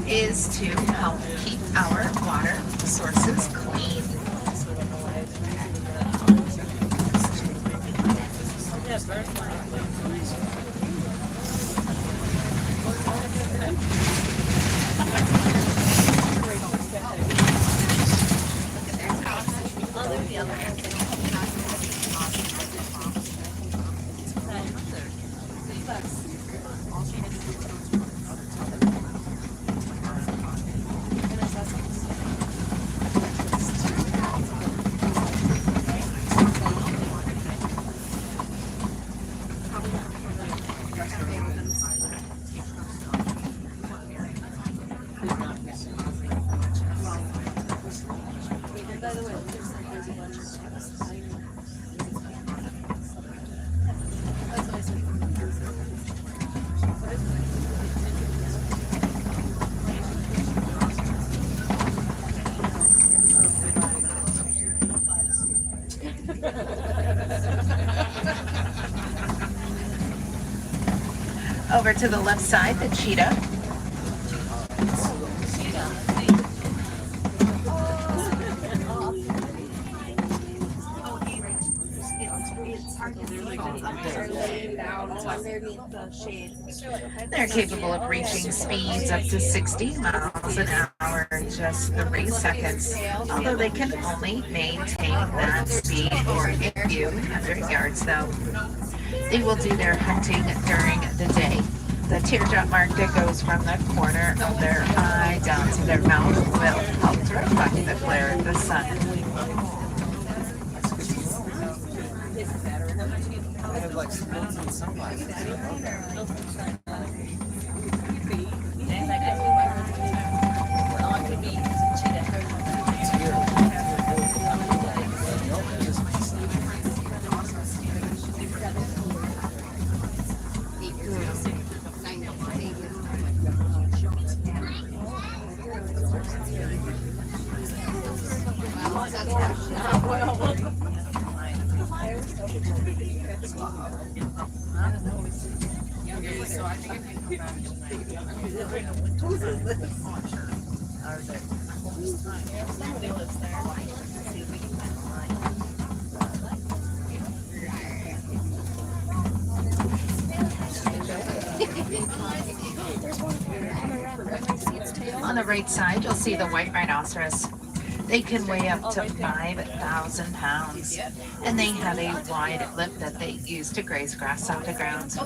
is to help keep our water sources clean. Over to the left side, the cheetah. They're capable of reaching speeds up to 60 miles an hour in just 3 seconds, although they can only maintain that speed for a few hundred yards though. They will do their hunting during the day. The teardrop mark that goes from the corner of their eye down to their mouth will help to reflect the glare of the sun. They have like spins and sunglasses. On the right side, you'll see the white rhinoceros. They can weigh up to 5,000 pounds, and they have a wide lip that they use to graze grass off the ground.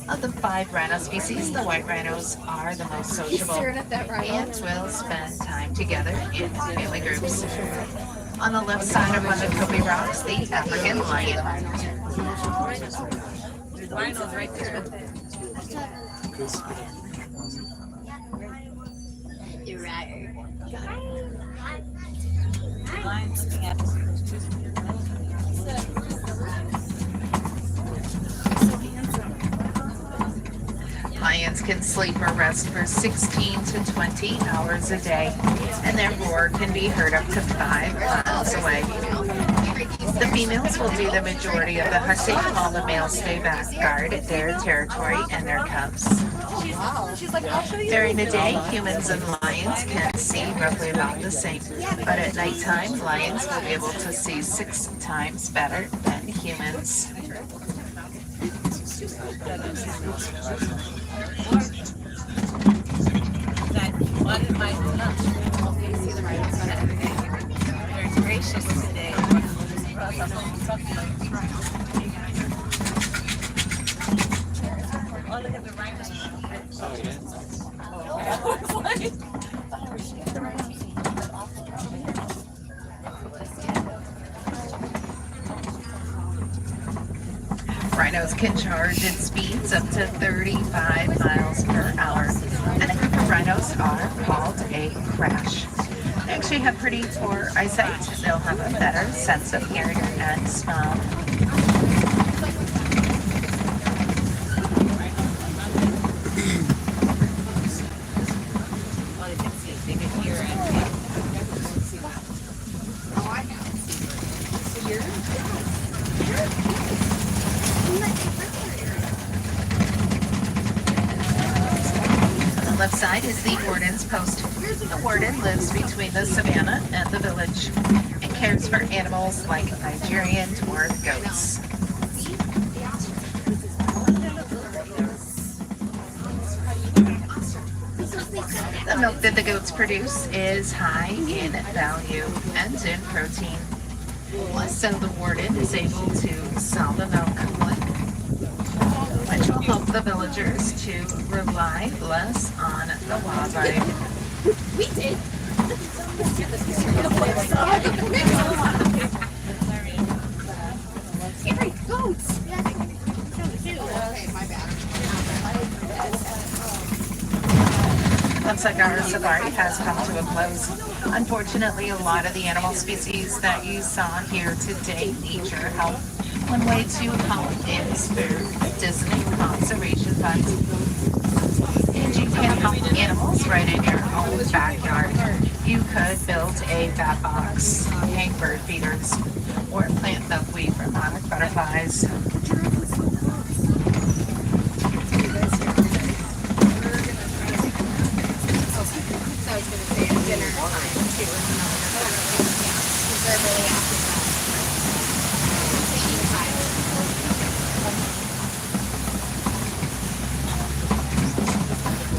Of the 5 rhino species, the white rhinos are the most sociable and will spend time together in family groups. On the left side of one of the Kobe rocks, the African lion. Rhino's right there. You're right. Lions can sleep or rest for 16 to 20 hours a day, and their roar can be heard up to 5 miles away. The females will do the majority of the hunting while the males stay back, guard their territory and their cubs. During the day, humans and lions can see roughly about the same, but at nighttime, lions will be able to see 6 times better than humans. Very gracious today. Rhinos can charge at speeds up to 35 miles per hour, and a group of rhinos are called a crash. They actually have pretty poor eyesight. They'll have a better sense of hearing and smell. Left side is the warden's post. The warden lives between the savannah and the village and cares for animals like Nigerian dwarf goats. The milk that the goats produce is high in value and in protein. So the warden is able to sell the milk, which will help the villagers to rely less on the wildlife. We did. Scary goats. Okay, my bad. Looks like our safari has come to a close. Unfortunately, a lot of the animal species that you saw here today need your help. One way to help is through Disney Conservation Fund. And you can help animals right in your own backyard. You could build a bat box, hang bird feeders, or plant milkweed from butterflies.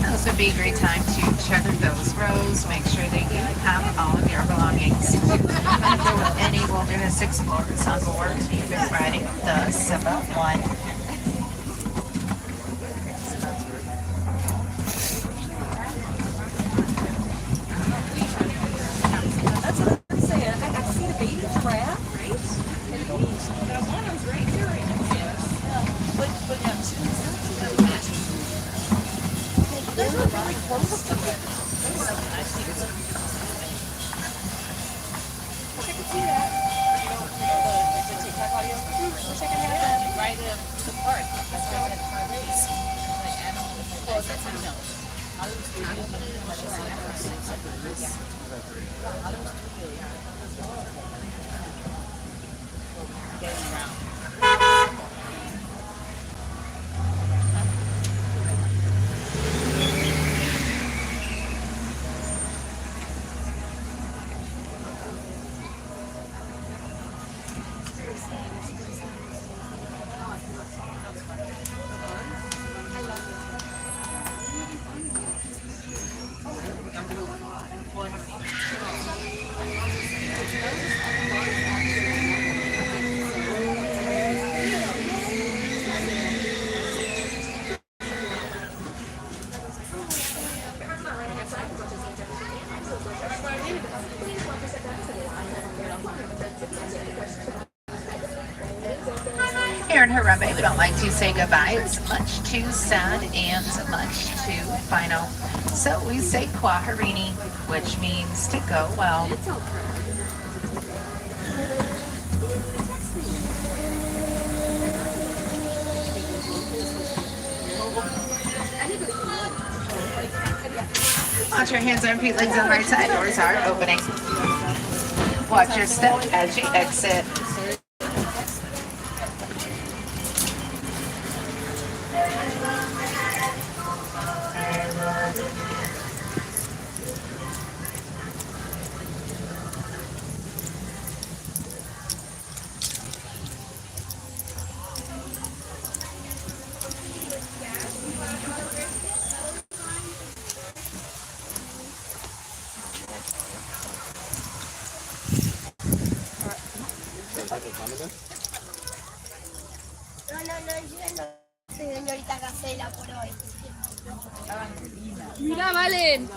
This would be a great time to check those rows, make sure that you have all of your belongings. And if there were any wilderness explorers on board, you've been riding the Siva 1. Here in Harambe, we don't like to say goodbye. It's much too sad and much too final. So we say Kwaherini, which means to go well. Watch your hands and feet, legs on the right side. Doors are opening. Watch your step as you exit. Señorita Gacela por hoy. Mira, Valen.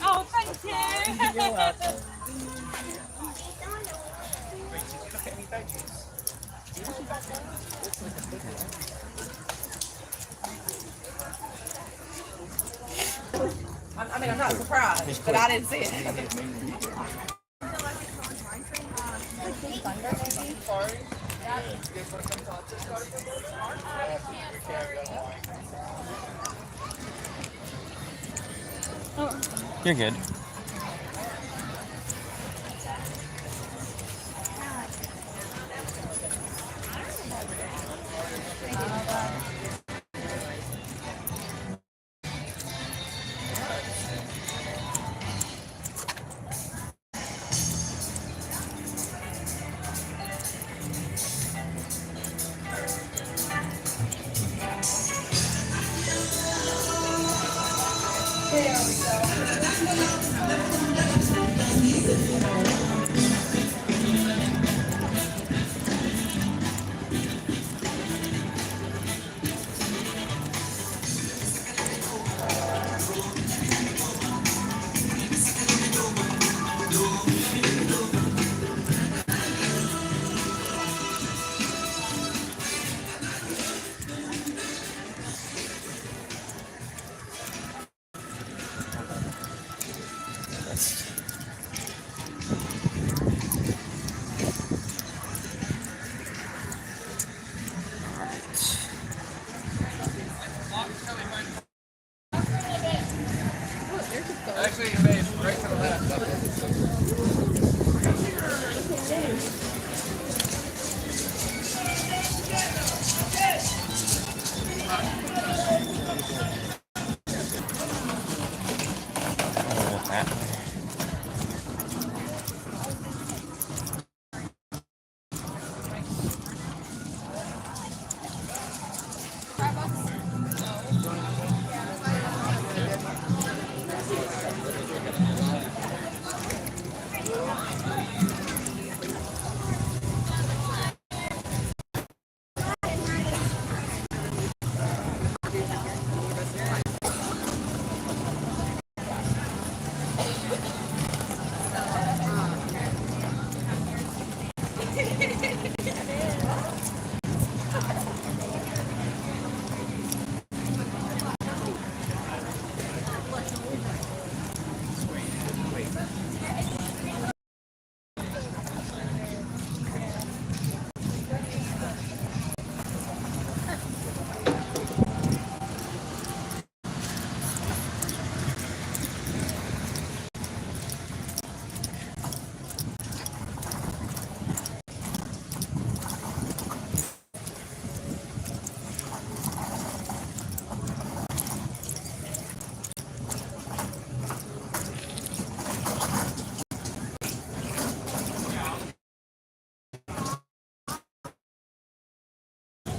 Oh, thank you. You're welcome. I mean, I'm not surprised, but I didn't see it. You're good.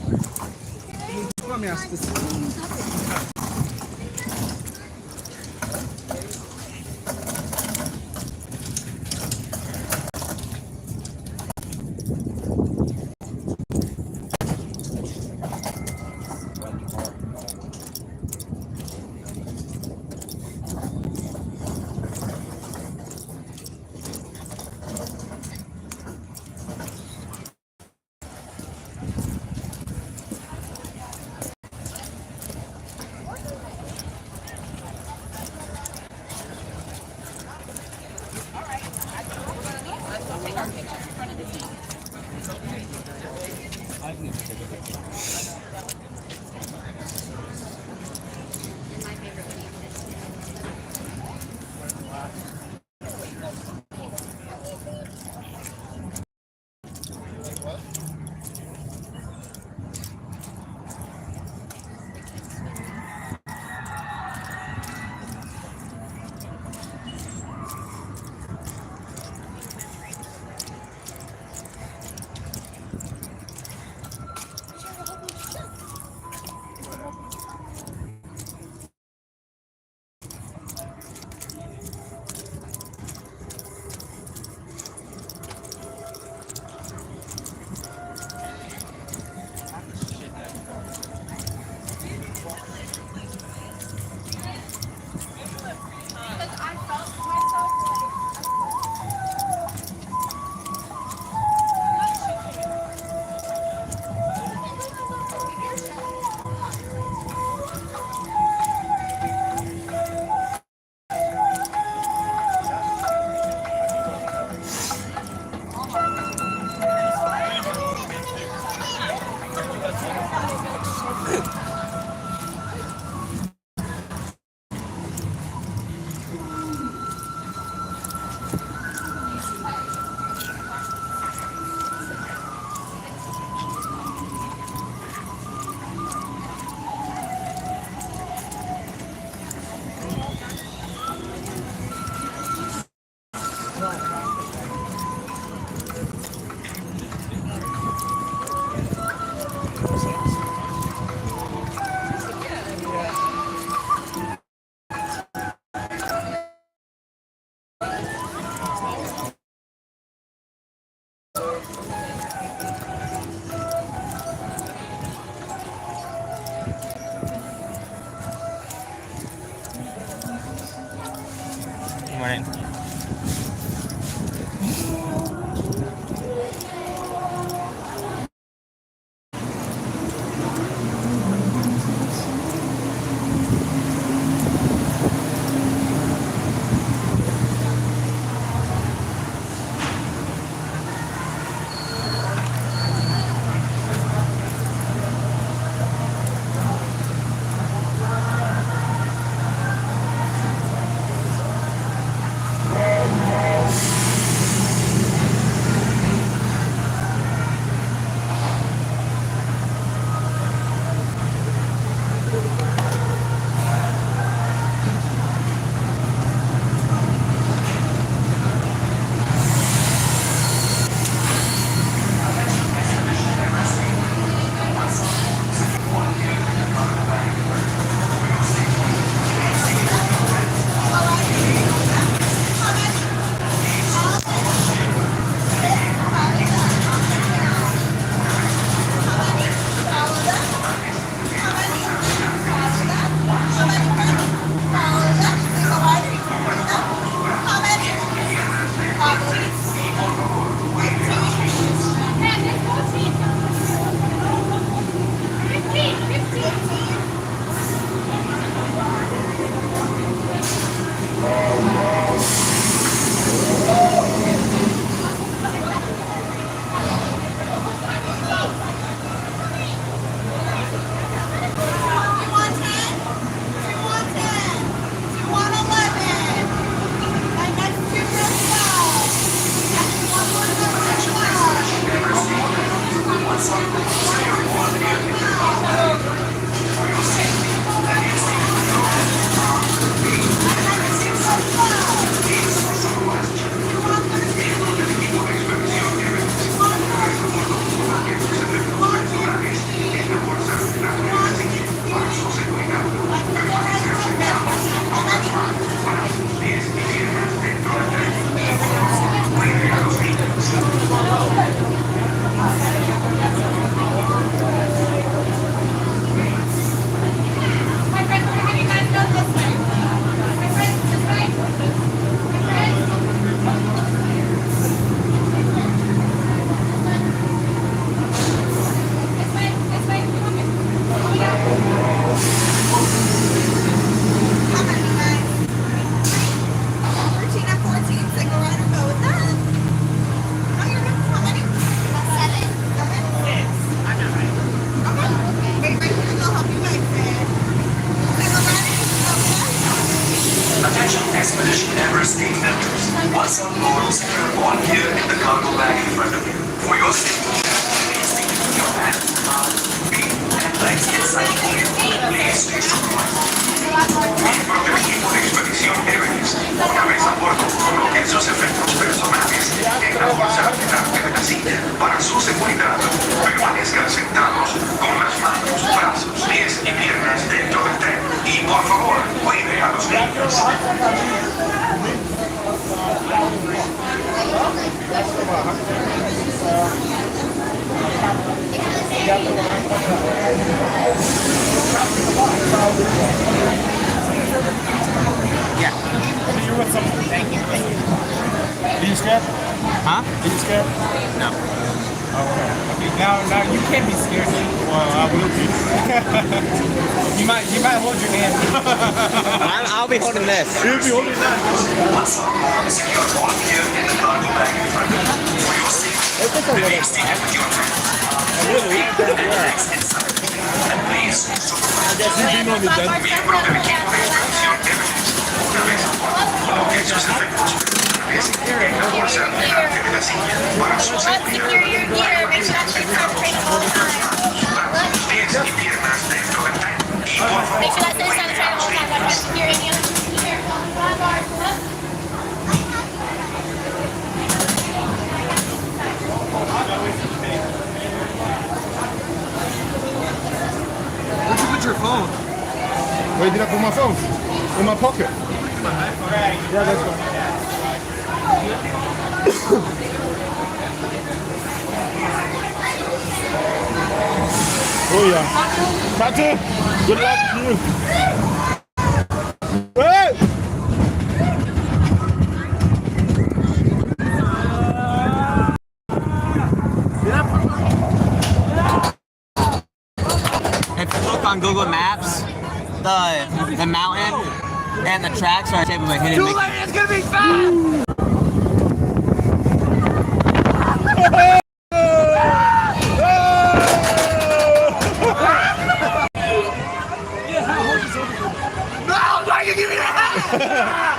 Let me ask this. team members. Once on board, secure one gear in the cargo bag in front of you. For your safety, please keep your hands, feet, and legs inside the gear. Please stay synchronized. Miembros del equipo de expedición Everest, una vez a bordo, coloquen sus efectos personales en la bolsa delante de la silla. Para su seguridad, permanezcan sentados con las manos, brazos, pies y piernas dentro del tren. Y por favor, cuide a los niños. Yeah. You're with someone. Thank you. Are you scared? Huh? Are you scared? No. Okay. Now you can't be scared. Well, I will be. you might hold your hand. I'll be holding this. You'll be holding that. Once on board, secure one gear in the cargo bag in front of you. For your safety, please stay with your friends. Really? And legs inside the gear. And please, Miembros del equipo de expedición Everest, una vez a bordo, coloquen sus efectos personales en la bolsa delante de la silla. Para su seguridad, pies y piernas dentro del tren. Y por favor, Make sure that's inside the train the whole time. Watch out, secure any other here. Where'd you put your phone? Where did I put my phone? In my pocket. Yeah, that's fine. Oh yeah. Tatu, good luck to you. Hey! If you look on Google Maps, the mountain and the tracks are shaped like hidden. Too late, it's gonna be fast! No, why you give me that?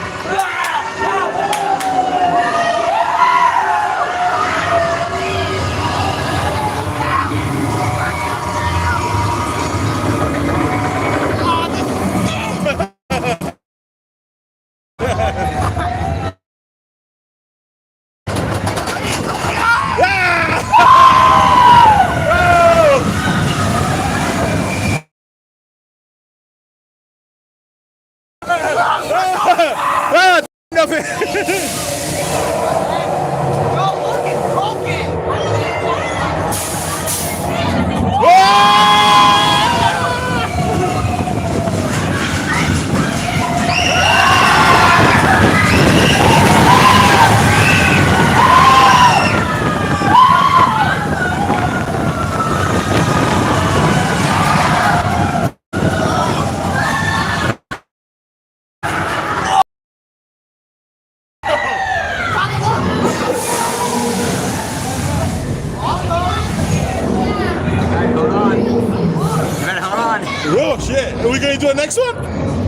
Oh shit! Are we gonna do a next one?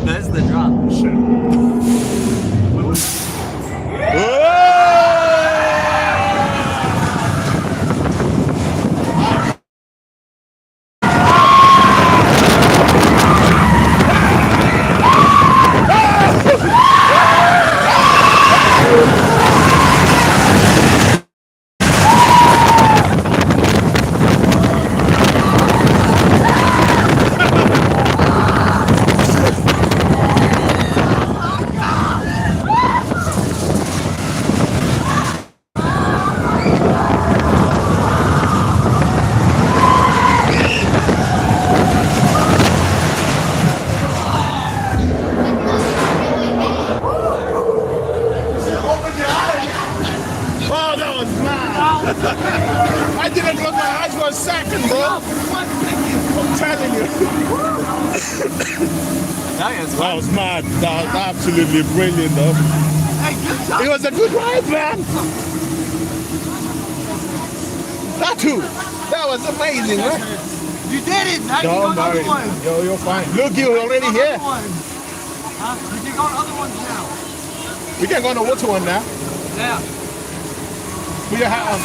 That's the drop. Shit. I didn't close my eyes for a second, bro. I'm telling you. That was mad. That was absolutely brilliant, though. It was a good ride, man. That too. That was amazing, man. You did it. Now Don't you worry. go other ones. Yo, you're fine. Look, you're already here. Huh? You can go to other ones now. We can't go on the water one now. Yeah. Put your hat on.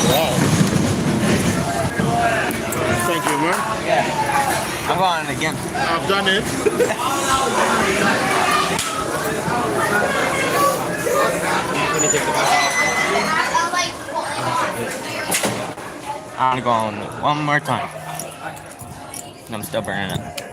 Wow. Thank you, man. Yeah. I'm going again. I've done it. I'm gonna go on one more time. I'm still burning it.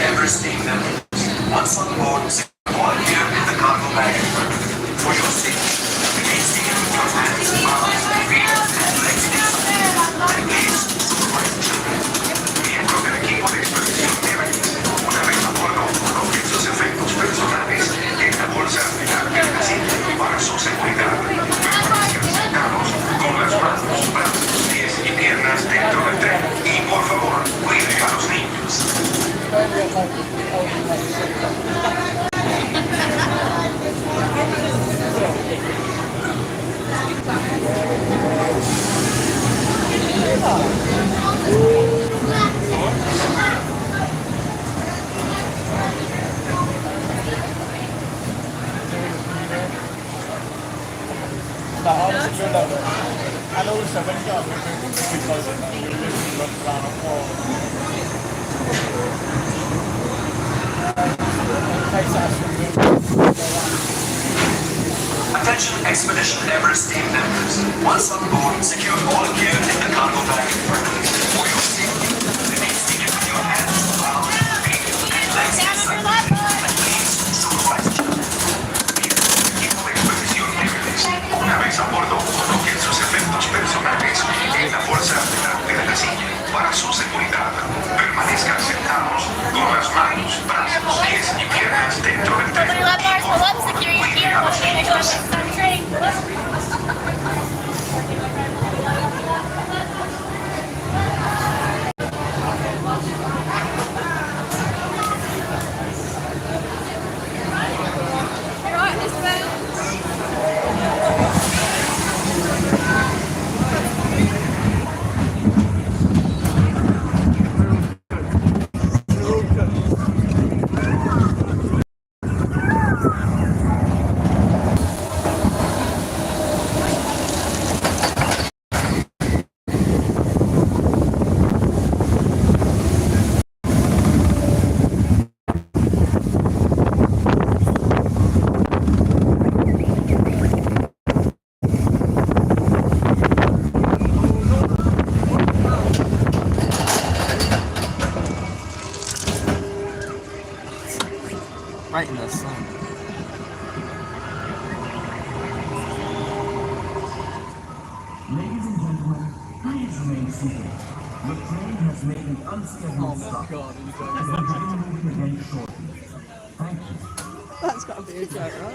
Everest team members, once on board, secure all gear in the cargo bag. For your safety, please take it with your hands, arms, feet, and legs inside. And please, supervise children. Miembros del equipo de expedición deben, una vez a bordo, coloquen sus efectos personales en la bolsa perteneciente para su seguridad. Permanezcan sentados con las manos, brazos, pies y piernas dentro del tren. Y por favor, cuide a los niños. How does it feel down there? I know the 7 got because it looked around Attention Expedition Everest team members. Once on board, secure all gear in the cargo bag firmly. For your safety, remain seated with your hands, arms, feet, and legs inside. And please, supervise children. Equipo de expedición libres. Una vez a bordo, coloquen sus efectos personales en la bolsa delante de la silla para su seguridad. Permanezcan sentados con las manos, brazos, pies y piernas dentro del tren. Right in the sun. Ladies and gentlemen, please remain seated. The train has made an unscheduled stop. And will begin moving again shortly. Thank you. That's got to be a joke, right?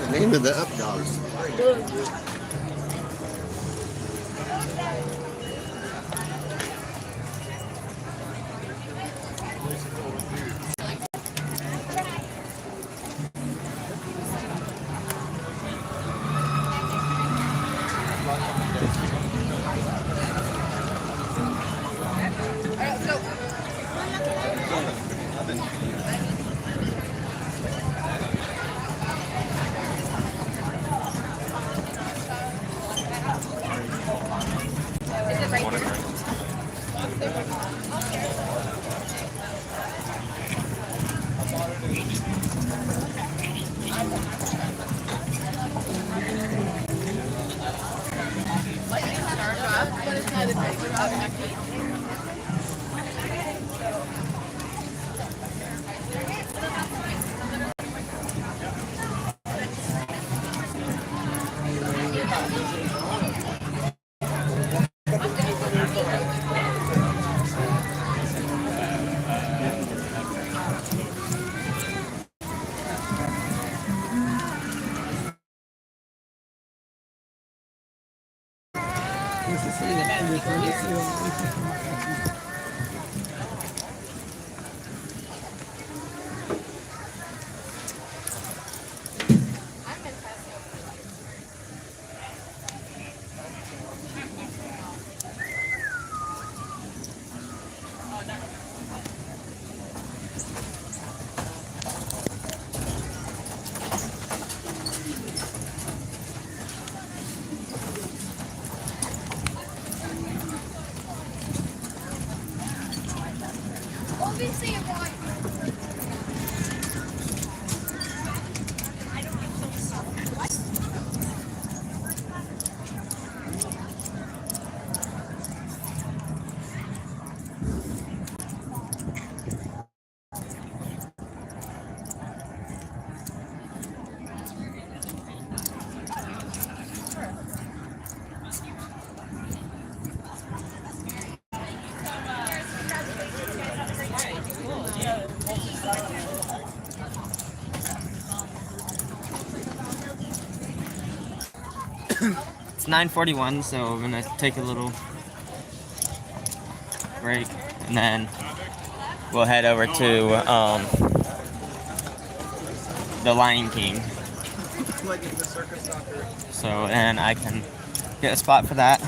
The name of the up dogs. It's 9:41, so we're gonna take a little break, and then we'll head over to the Lion King. So, and I can get a spot for that.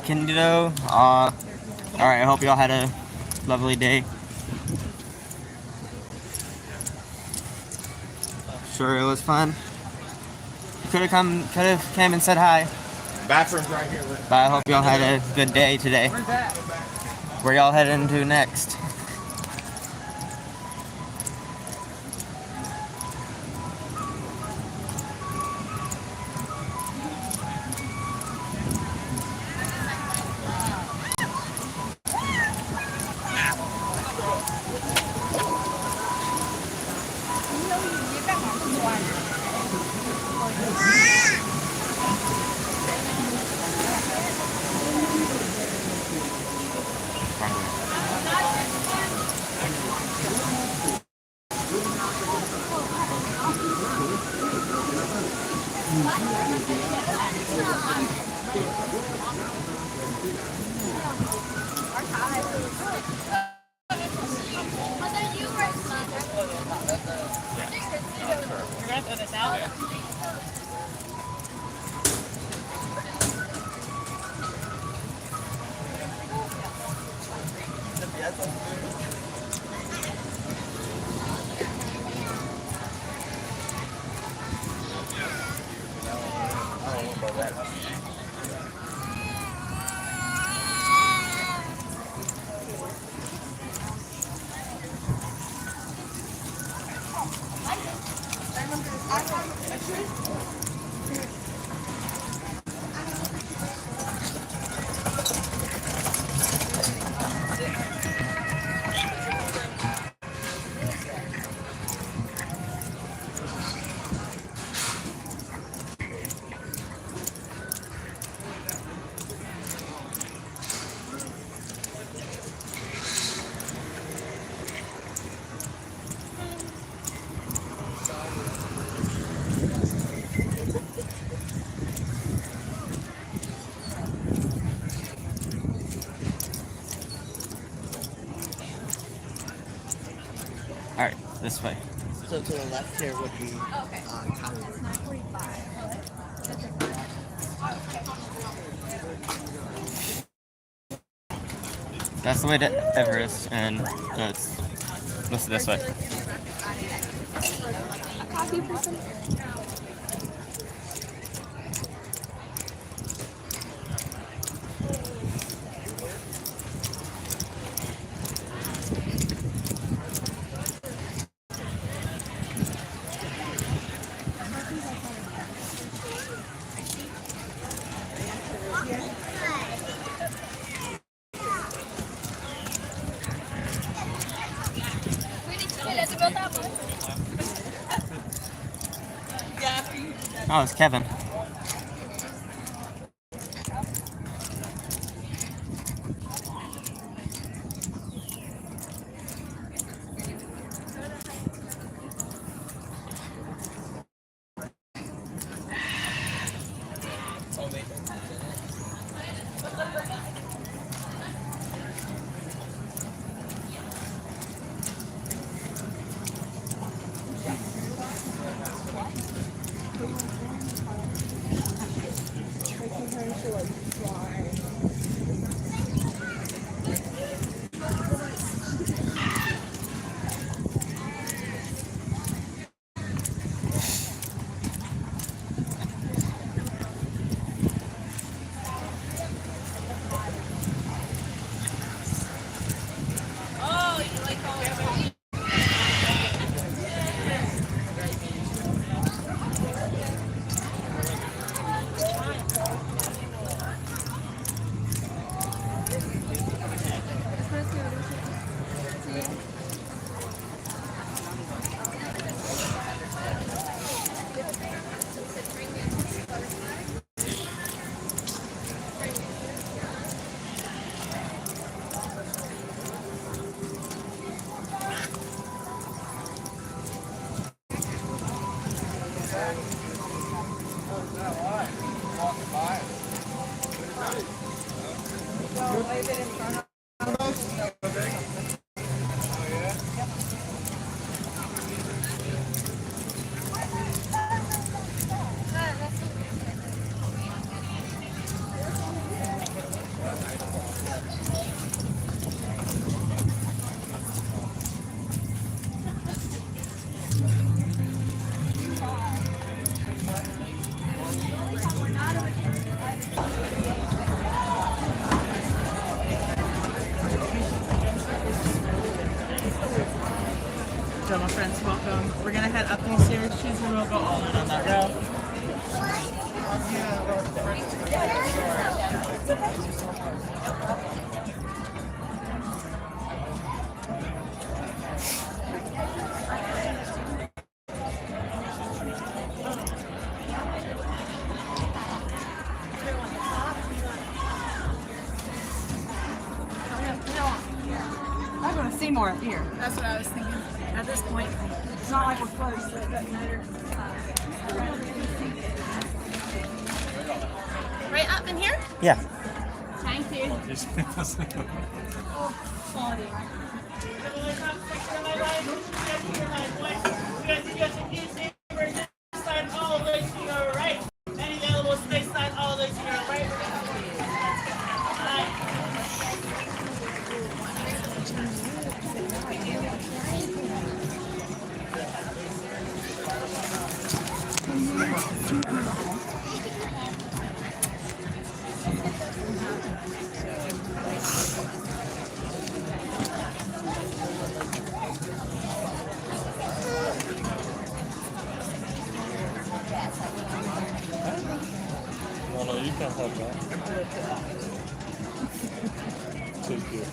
Candido, alright, I hope y'all had a lovely day. Sure, it was fun. Could have came and said hi. Bathroom's right here. But I hope y'all had a good day today. Where y'all heading to next? Alright, this way. So to the left here would be That's the way to Everest, and it's this way. Oh, it's Kevin. more up here. That's what I was thinking. At this point, it's not like we're close, so it doesn't matter. Right up in here? Yeah. Thank you. Oh, quality. All the way to your right. Any available space sign all the way to your right. No, you can't have that. Too cute.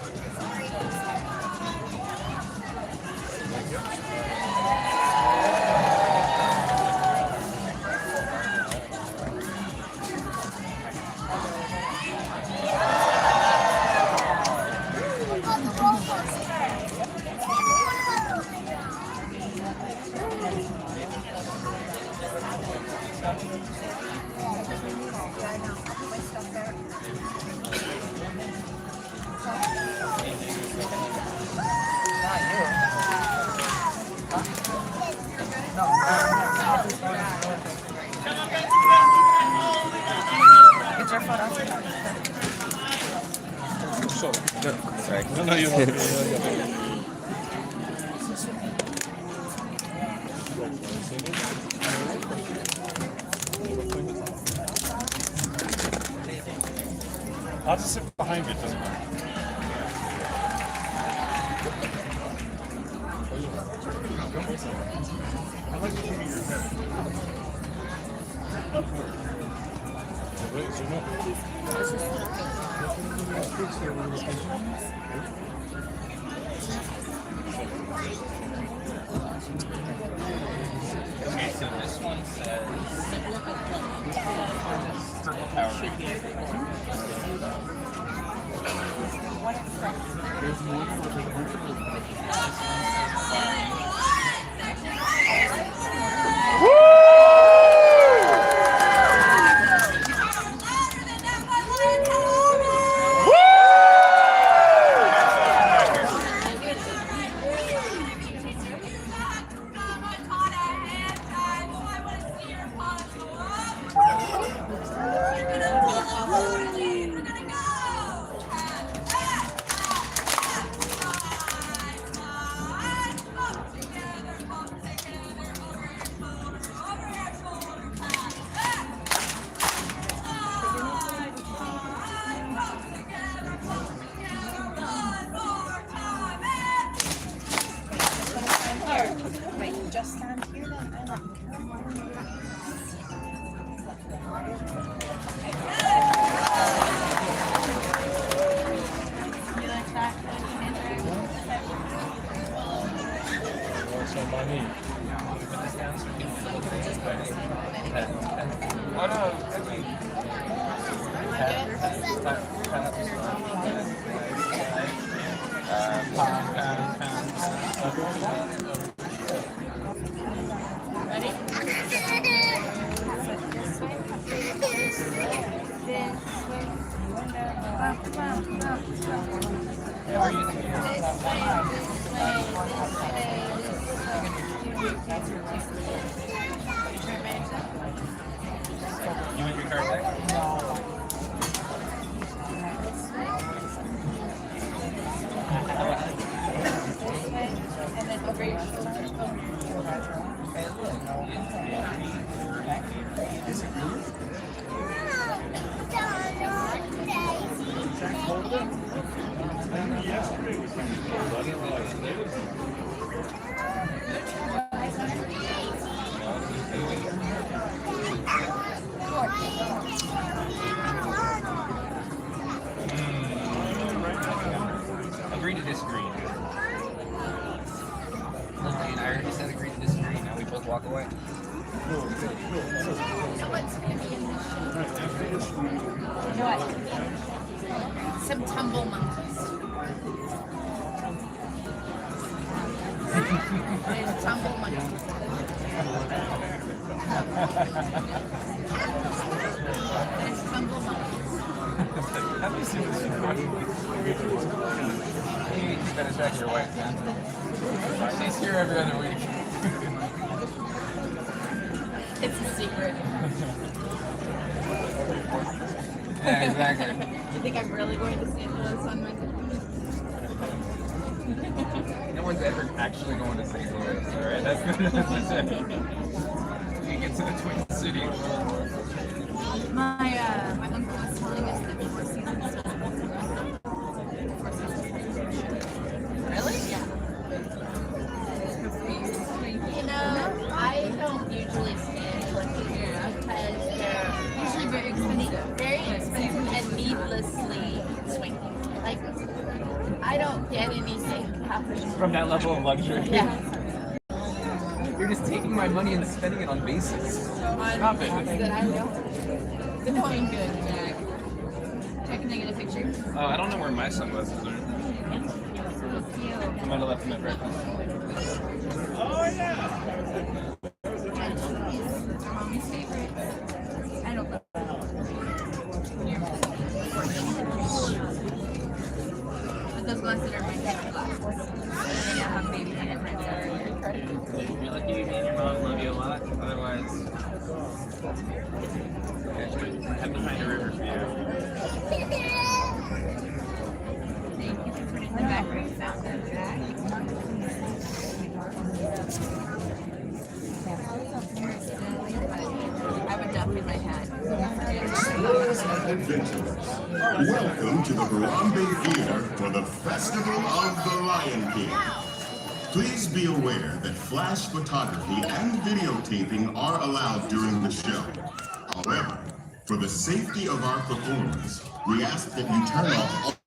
Get your photo. Sorry. No, you don't. I'll just sit behind you, it doesn't matter. I like to give you your head. Wait, zoom up. Okay, so this one says Circle Tower. Wait, just stand here then. You like that? So by me. Oh no, every You want your card back? And then over your Agree to disagree. I already said agree to disagree. Now we both walk away. What? Some tumble monkeys. Have you seen this before? You better check your wife, man. She's here every other week. It's a secret. Yeah, exactly. Do you think I'm really going to St. Louis on Monday? No one's ever actually going to St. Louis, alright? That's it. You get to the Twin Cities. My uncle was telling us that Four Seasons does Really? Yeah. You know, I don't usually stand looking here because they're usually very expensive and needlessly swanky. Like, I don't get anything From that level of luxury. Yeah. You're just taking my money and spending it on basics. Stop it. That I know. The point good, Jack. Jack, can I get a picture? I don't know where my sunglasses are. I might have left them at breakfast. Oh, yeah. Mommy's favorite. I don't know. But those glasses are my favorite glasses. They have baby handprints that are incredible. You're lucky me and your mom love you a lot. Otherwise, I'm behind a river for you. Thank you for putting the background sound there, Jack. I would duck in my head. Explorers and adventurers, welcome to the Harambe Theater for the Festival of the Lion King. Please be aware that flash photography and videotaping are allowed during the show. However, for the safety of our performers, we ask that you turn off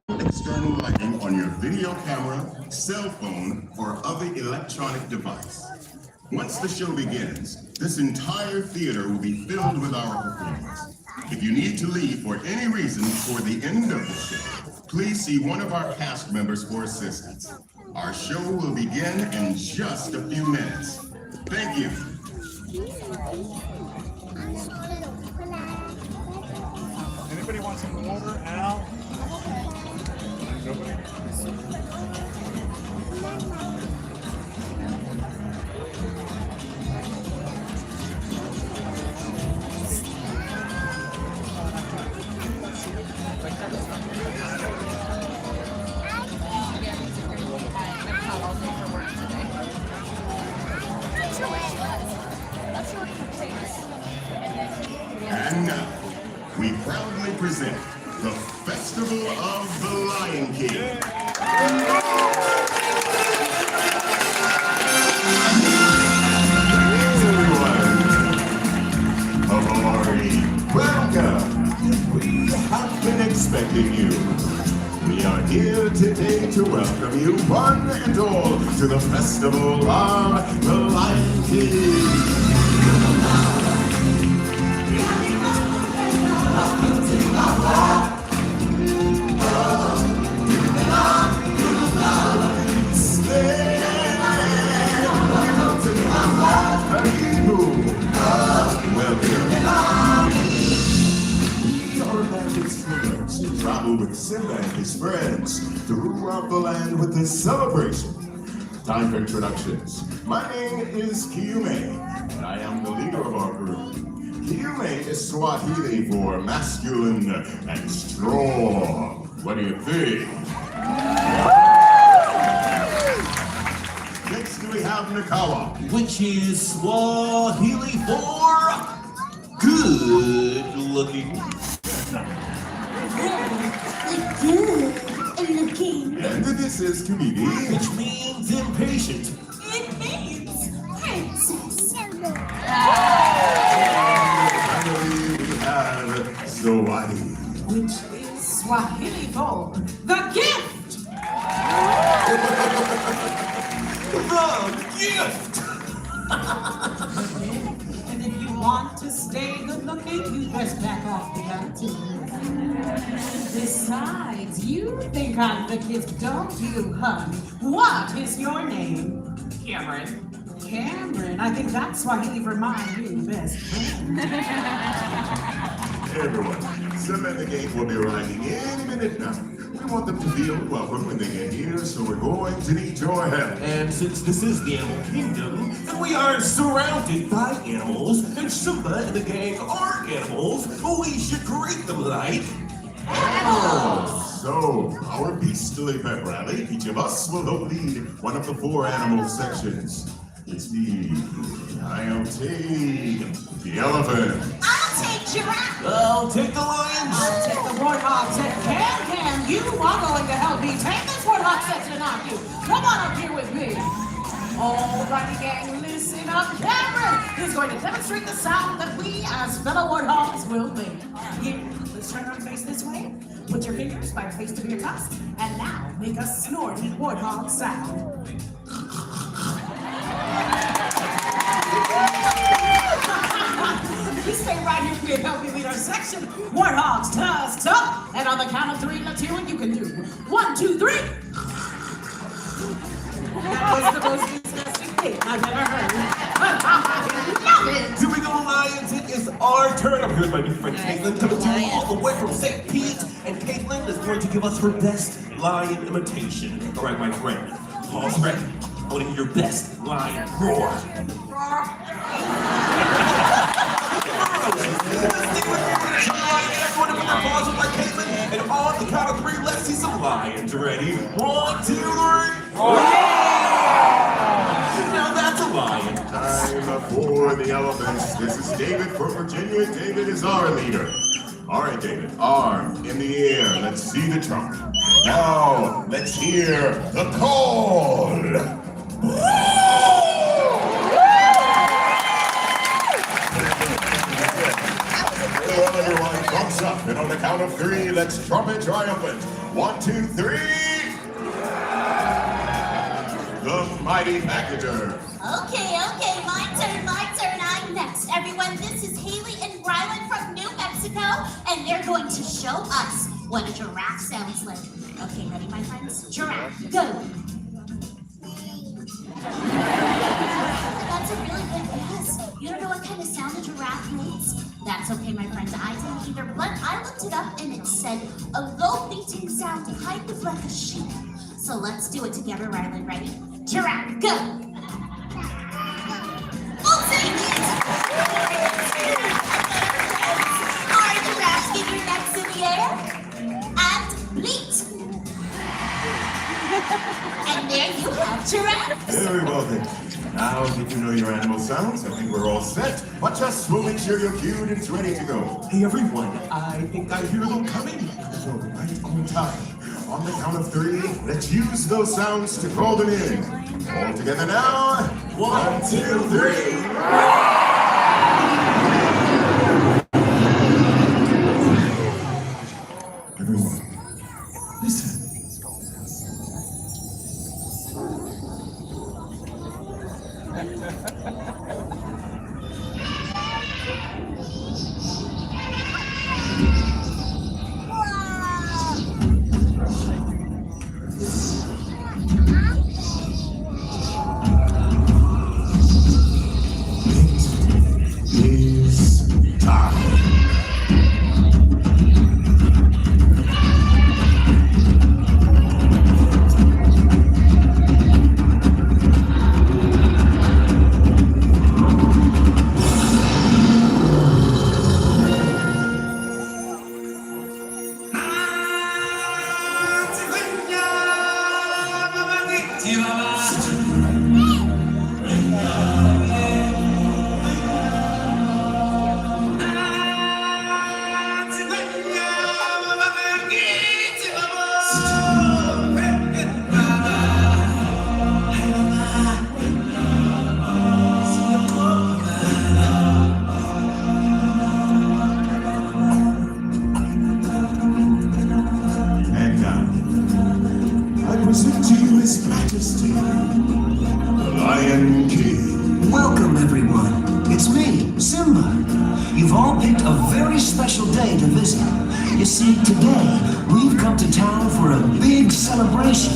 all external lighting on your video camera, cell phone, or other electronic device. Once the show begins, this entire theater will be filled with our performers. If you need to leave for any reason before the end of the show, please see one of our cast members for assistance. Our show will begin in just a few minutes. Thank you. Anybody want some water? Al? Nobody? And now, we proudly present the Festival of the Lion King. Amari, welcome. We have been expecting you. We are here today to welcome you one and all to the Festival of the Lion King. Travel with Simba and his friends throughout the land with this celebration. Time for introductions. My name is Kiume, and I am the leader of our group. Kiume is Swahili for masculine and strong. What do you think? Next we have Nakawa, which is Swahili for good looking. Good looking. And this is Kumidi, which means impatient. It means princess. Finally, we have Zawadi, which is Swahili for the gift. The gift. And if you want to stay good looking, you best back off the too. Besides, you think I'm the gift, don't you, hon? What is your name? Cameron. Cameron. I think that's Swahili for my new best friend. Hey everyone, Simba and the gang will be arriving any minute now. We want them to feel welcome when they get here, so we're going to need your help. And since this is the Animal Kingdom, and we are surrounded by animals, and Simba and the gang are animals, we should greet them like animals. So, our beastly pep rally, each of us will help lead one of the 4 animal sections. It's me. I'll take the elephant. I'll take giraffe. I'll take the lion. I'll take the warthog section. Cam, you are going to help me take this warthog section off you. Come on up here with me. Alrighty, gang, listen up. Cameron is going to demonstrate the sound that we as fellow warthogs will make. Here, let's turn our face this way. Put your fingers by the face to your tusk, and now make a snorting warthog sound. You stay right here with me and help me lead our section. Warthogs, tusks up, and on the count of 3, let's hear what you can do. 1, 2, 3. That was the most disgusting thing I've ever heard. Love it. Here we go, Lions. It is our turn. I'm here with my new friend Caitlin, coming to you all the way from St. Pete. And Caitlin is going to give us her best lion imitation. All right, my friend. Pause ready. I want to hear your best lion roar. Everyone in the pause with my Caitlin. And on the count of 3, let's see some lions. Ready? 1, 2, 3. Now that's a lion. Time for the elephants. This is David from Virginia. David is our leader. All right, David. Arm in the air. Let's see the trunk. Now, let's hear the call. Well, everyone, thumbs up. And on the count of 3, let's trumpet triumphant. 1, 2, 3. The mighty packager. Okay, my turn. I'm next. Everyone, this is Haley and Rylan from New Mexico, and they're going to show us what a giraffe sounds like. Okay, ready, my friends? Giraffe, go. That's a really good guess. You don't know what kind of sound a giraffe makes? That's okay, my friends. I didn't either, but I looked it up, and it said a low beating sound kind of like a sheep. So let's do it together, Rylan. Ready? Giraffe, go! Oh, thank it! Our giraffes, get your necks in the air and bleat. And there you have giraffe. Very well then. Now that you know your animal sounds, I think we're all set. Watch us, we'll make sure you're cued and it's ready to go. Hey everyone, I think I hear them coming. So right on time. On the count of 3, let's use those sounds to call them in. All together now. 1, 2, 3. Everyone, listen. Welcome, everyone. It's me, Simba. You've all picked a very special day to visit. You see, today, we've come to town for a big celebration.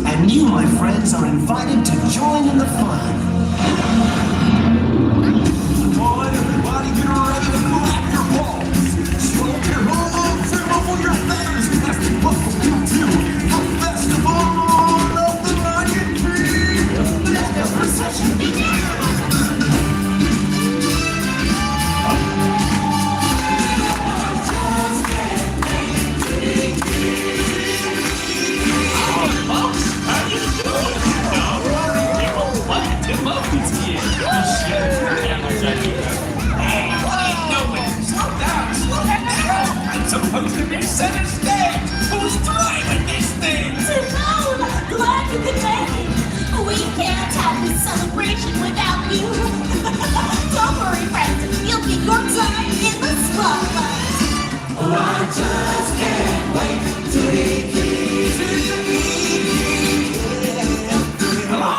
And you, my friends, are invited to join in the fun. Come on, everybody, get ready to clap your balls. Stroke your hormones and ruffle your feathers. Welcome to the Festival of the Lion King. Let the procession begin. Supposed to be center stage! Who's driving this thing? Simone, glad you could make it. We can't have this celebration without you. Don't worry, friends. You'll get your time in the spotlight. Oh, I just can't wait to be king. Hello!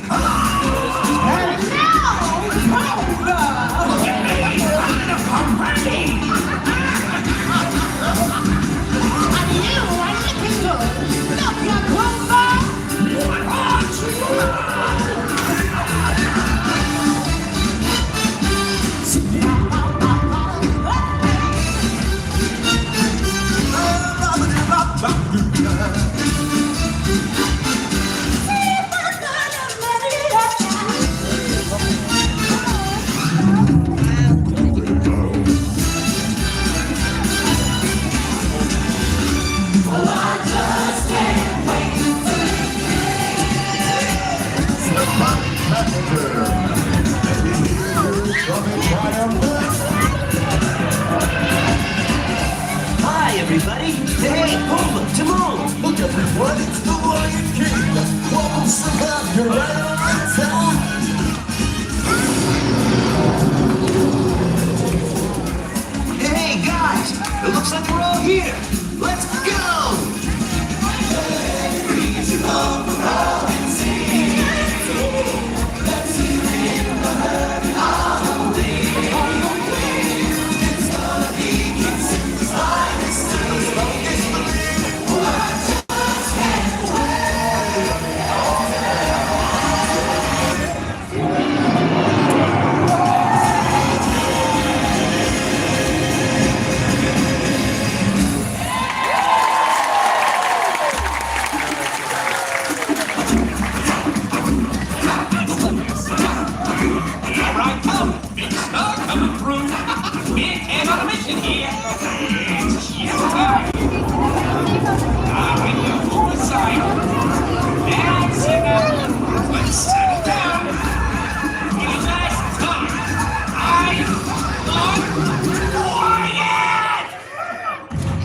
Hello! And now, I'm ready! Hi, everybody. Hey, Pumbaa, Timon. Look, everyone, it's the Lion King. Welcome to have your right time. Hey, guys, it looks like we're all here. Let's go.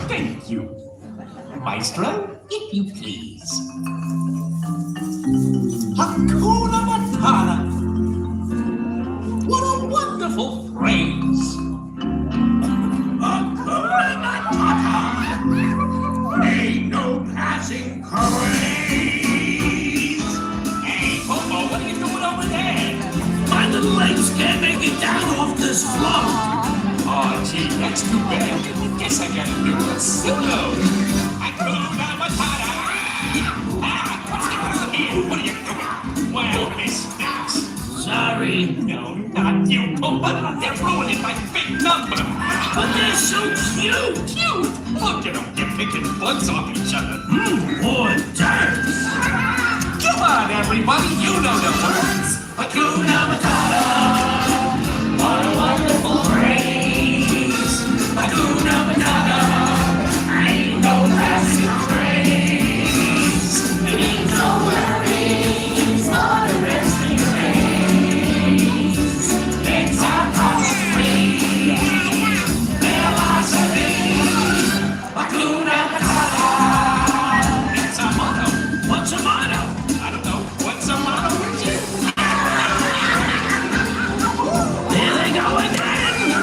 Thank you. Maestro, if you please. Hakuna Matata. What a wonderful phrase. Hakuna Matata. Ain't no passing craze. Hey, Popo, what are you doing over there? My little legs can't make it down off this floor. Oh, gee, that's too bad. Guess I gotta do a solo. Hakuna Matata. What's going on here? What are you doing? Well, Miss Knox. Sorry. No, not you, Pumbaa. They're ruining my big number. But they're so cute. Cute. Look at them. They're picking butts off each other. Boy, dance. Come on, everybody. You know the words. Hakuna Matata. What a wonderful phrase. Hakuna Matata. Ain't no passing craze. Ain't no worries or the resting race. It's our free philosophy. Hakuna Matata. It's a motto. What's a motto? I don't know. What's a motto? There they go again.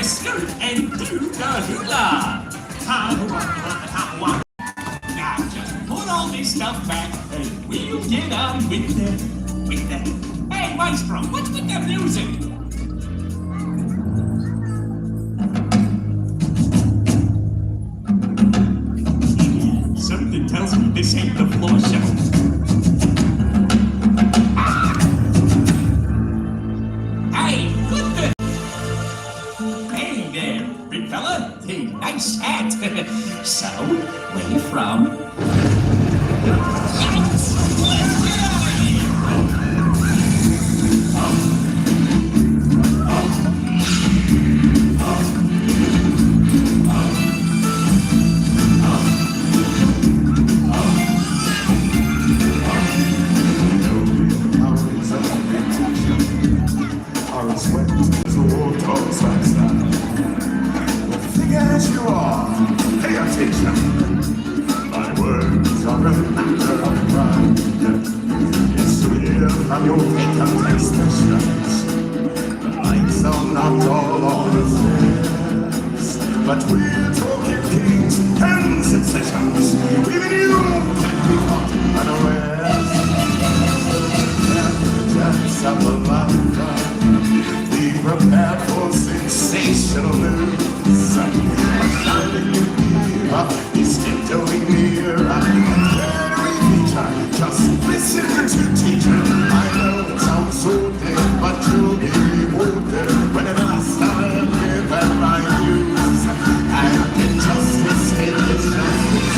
skirt and do the hula. Now just put all this stuff back and we'll get on with that. Hey, Maestro, what's with the music? Something tells me this ain't the floor show. Hey, what the? Hey there, big fella. Hey, nice hat. So, where you from? As you are, pay attention. My words are a matter of pride. It's to hear from your vacant expressions. The lights are not all on the stairs, but we're talking kings and sensations. Even you can be caught unawares. Dance of the laughter. Be prepared for sensational news. Is tiptoeing near. Very feature. Just listen to teacher. I know it sounds so dead, but you'll be rewarded when at last I give and I use. And injustice is justice.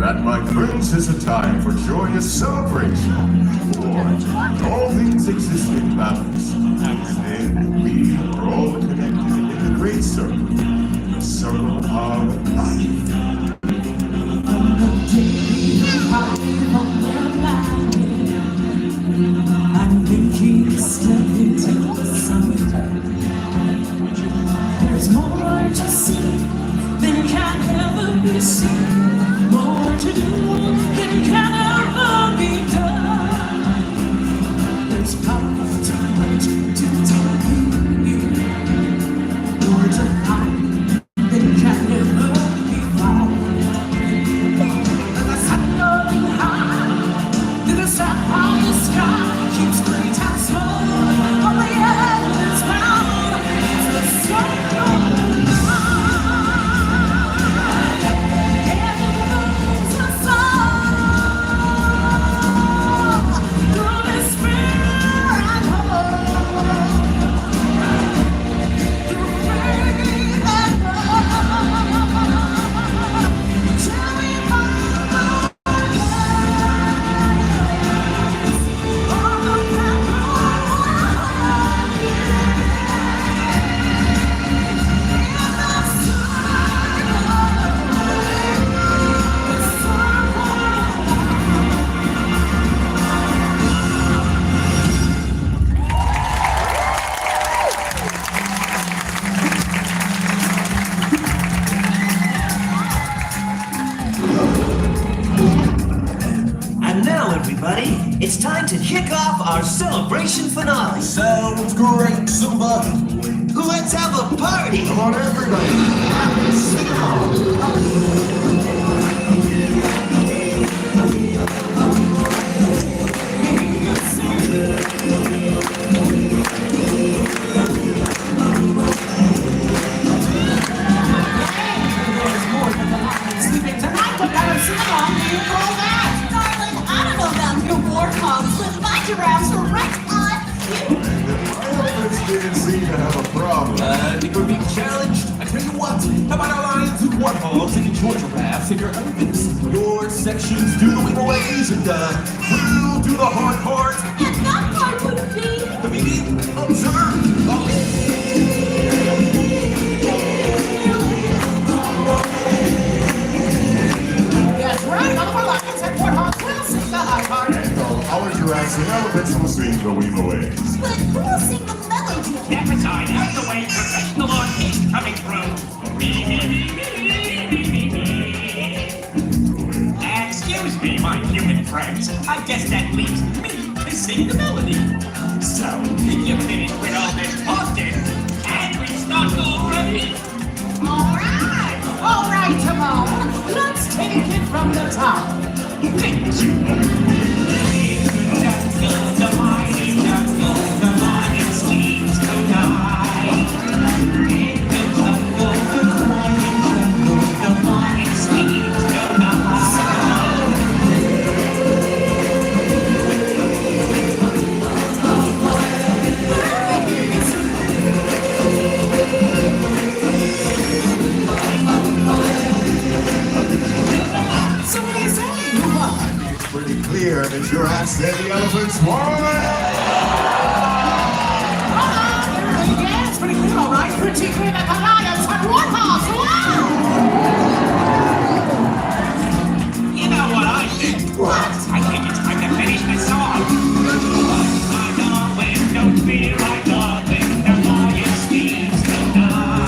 That, my friends, is a time for joyous celebration. For all things exist in balance. And we are all connected in the great circle. The circle of life. I'm making a step into the sun. There's more to see than can ever be seen. More to do than can ever be done. There's power too much to tell you. More to hide than can ever be found. And the sun going high, to the sapphire sky keeps great and small. On the end is found. It's the sun. And now, everybody, it's time to kick off our celebration finale. Sounds great, Simba. Let's have a party. Come on, everybody. Sing along. Sleeping tonight, but I don't sing along. Do you know that? Darling, I don't know about your warthogs, but my giraffes are right on cue. Elephants didn't seem to have a problem. I think we're being challenged. I tell you what, how about our lions and warthogs and your giraffes and your elephants? Your sections do the wiggle ways and we'll do the hard part. And that part would be The meeting, observe. That's right, all of our lions and warthogs will sing the high part. Our giraffes and elephants will sing the wiggle ways. but who will sing the melody? Episode out the way, professional artist coming through. Excuse me, my human friends. I guess that leaves me to sing the melody. So, if you finish with all this talking, can we start already? All right, Timon. Let's take it from the top. Thank you. So what do you say? Who won? It's pretty clear the giraffes and the elephants won. Yeah, it's pretty clear, all right. Pretty clear that the lions and warthogs won. You know what I think? What? I think it's time to finish the song. My darling, don't feel like darling, the lion speaks tonight.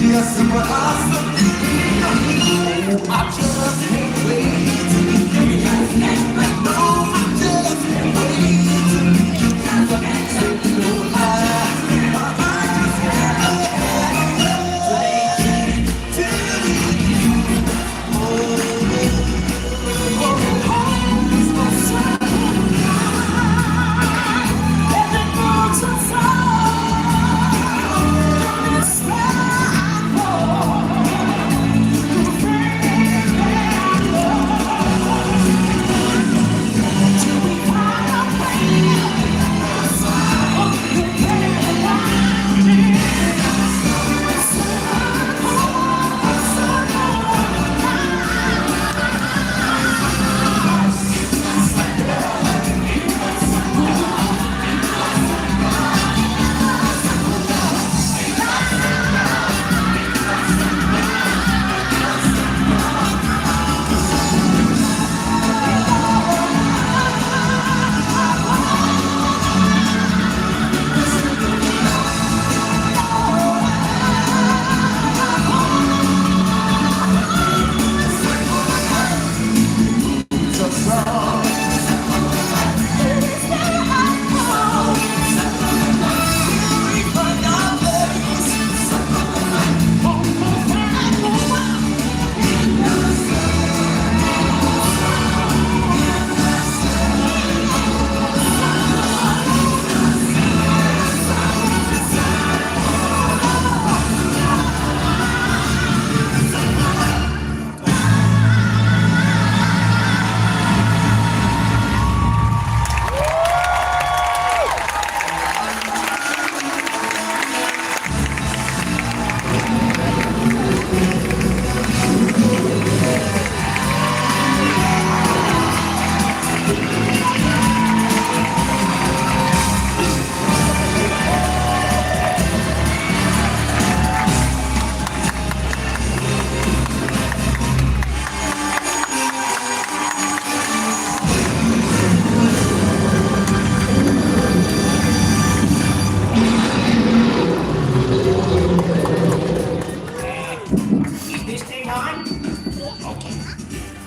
be a super awesome thing. Oh, I just can't wait to meet you guys. No, I just can't wait to meet you guys. I just can't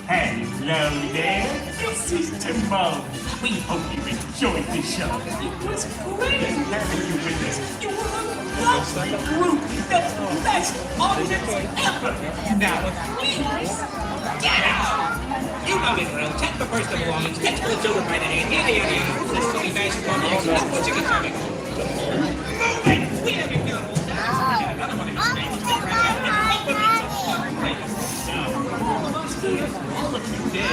Hello there, this is Timon. We hope you enjoyed the show. It was great having you with us. You were a lovely group, the best audience ever. Now, please, get out! You know the drill. Check the first of belongings, catch the children by the hand. Yeah. This is the best one. That's what you can tell me. Move it! We haven't done another one of these things. All of you did.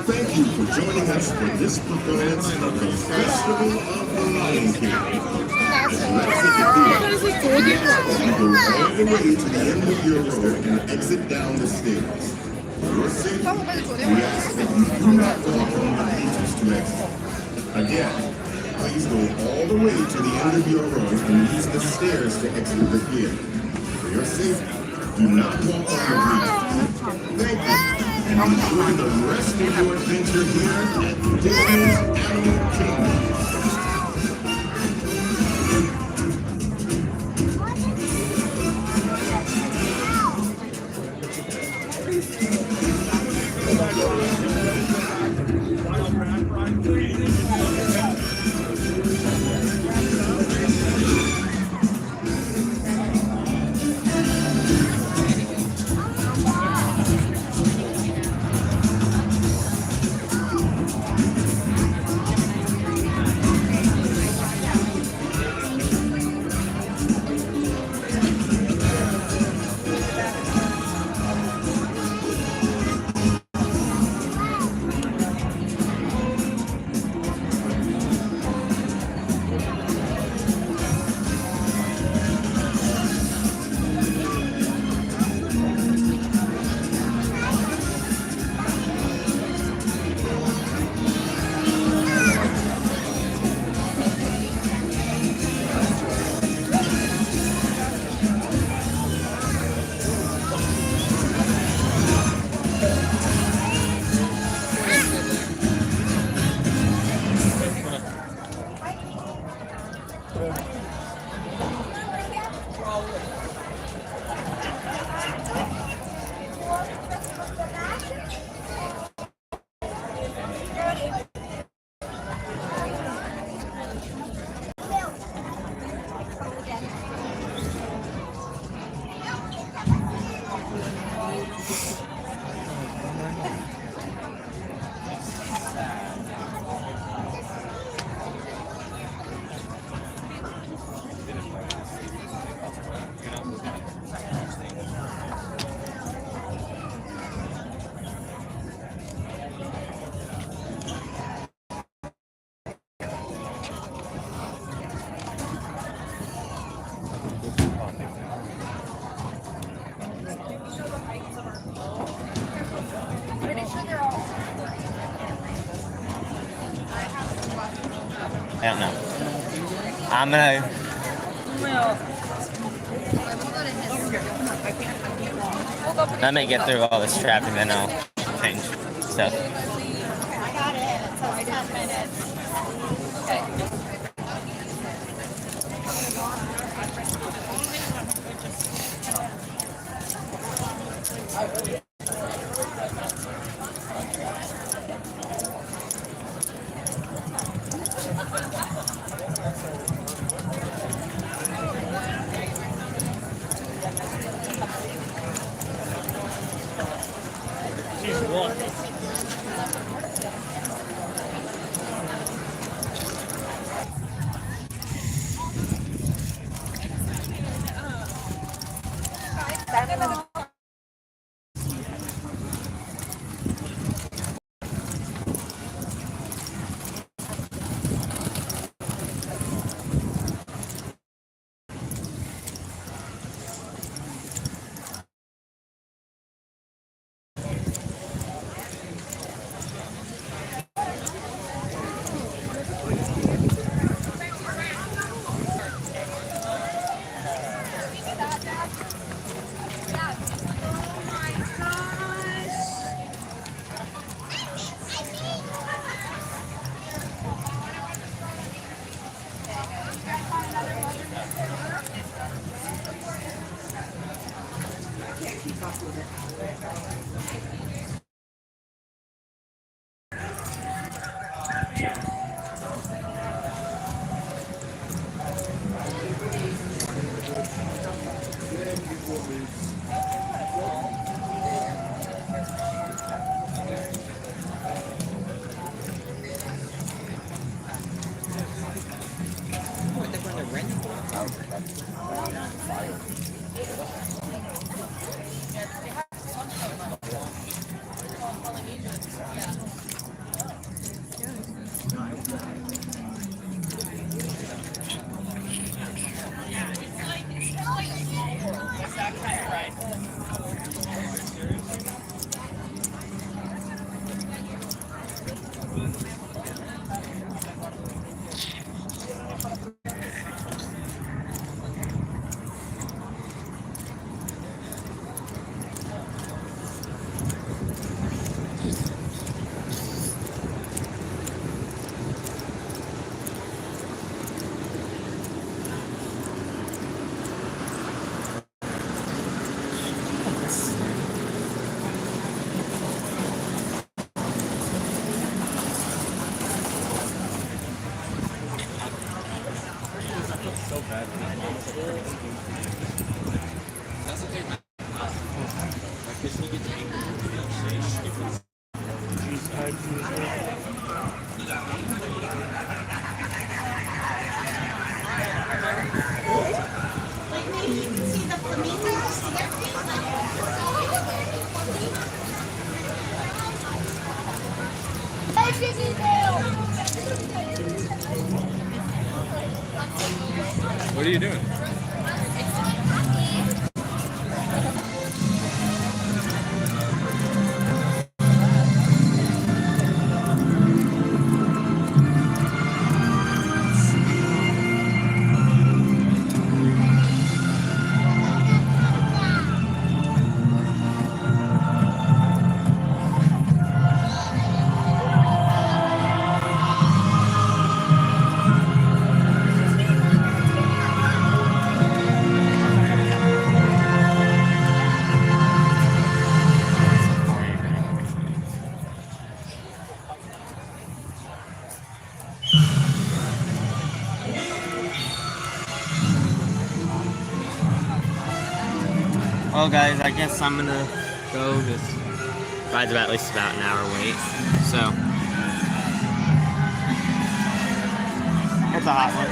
Thank you for joining us for this performance of the Festival of the Lion King. Let's hit the theater. You go all the way to the end of your road and exit down the stairs. For your safety, we ask that you do not walk on the pages to exit. Again, please go all the way to the end of your road and use the stairs to exit the theater. For your safety, do not walk on the bridge. Thank you, and enjoy the rest of your adventure here at Disney's Animal Kingdom. I don't know. I'm gonna. Let me get through all this traffic, then I'll change stuff. I got it. It's only 10 minutes. Okay. What are you doing? Well, guys, I guess I'm gonna go. This ride's about at least about an hour wait. So it's a hot one.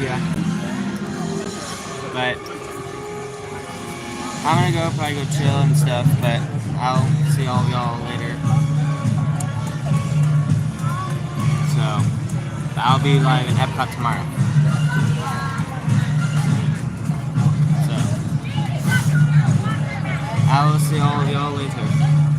Yeah. But I'm gonna go probably go chill and stuff. But I'll see all of y'all later. So I'll be live in Epcot tomorrow. I will see all of y'all later.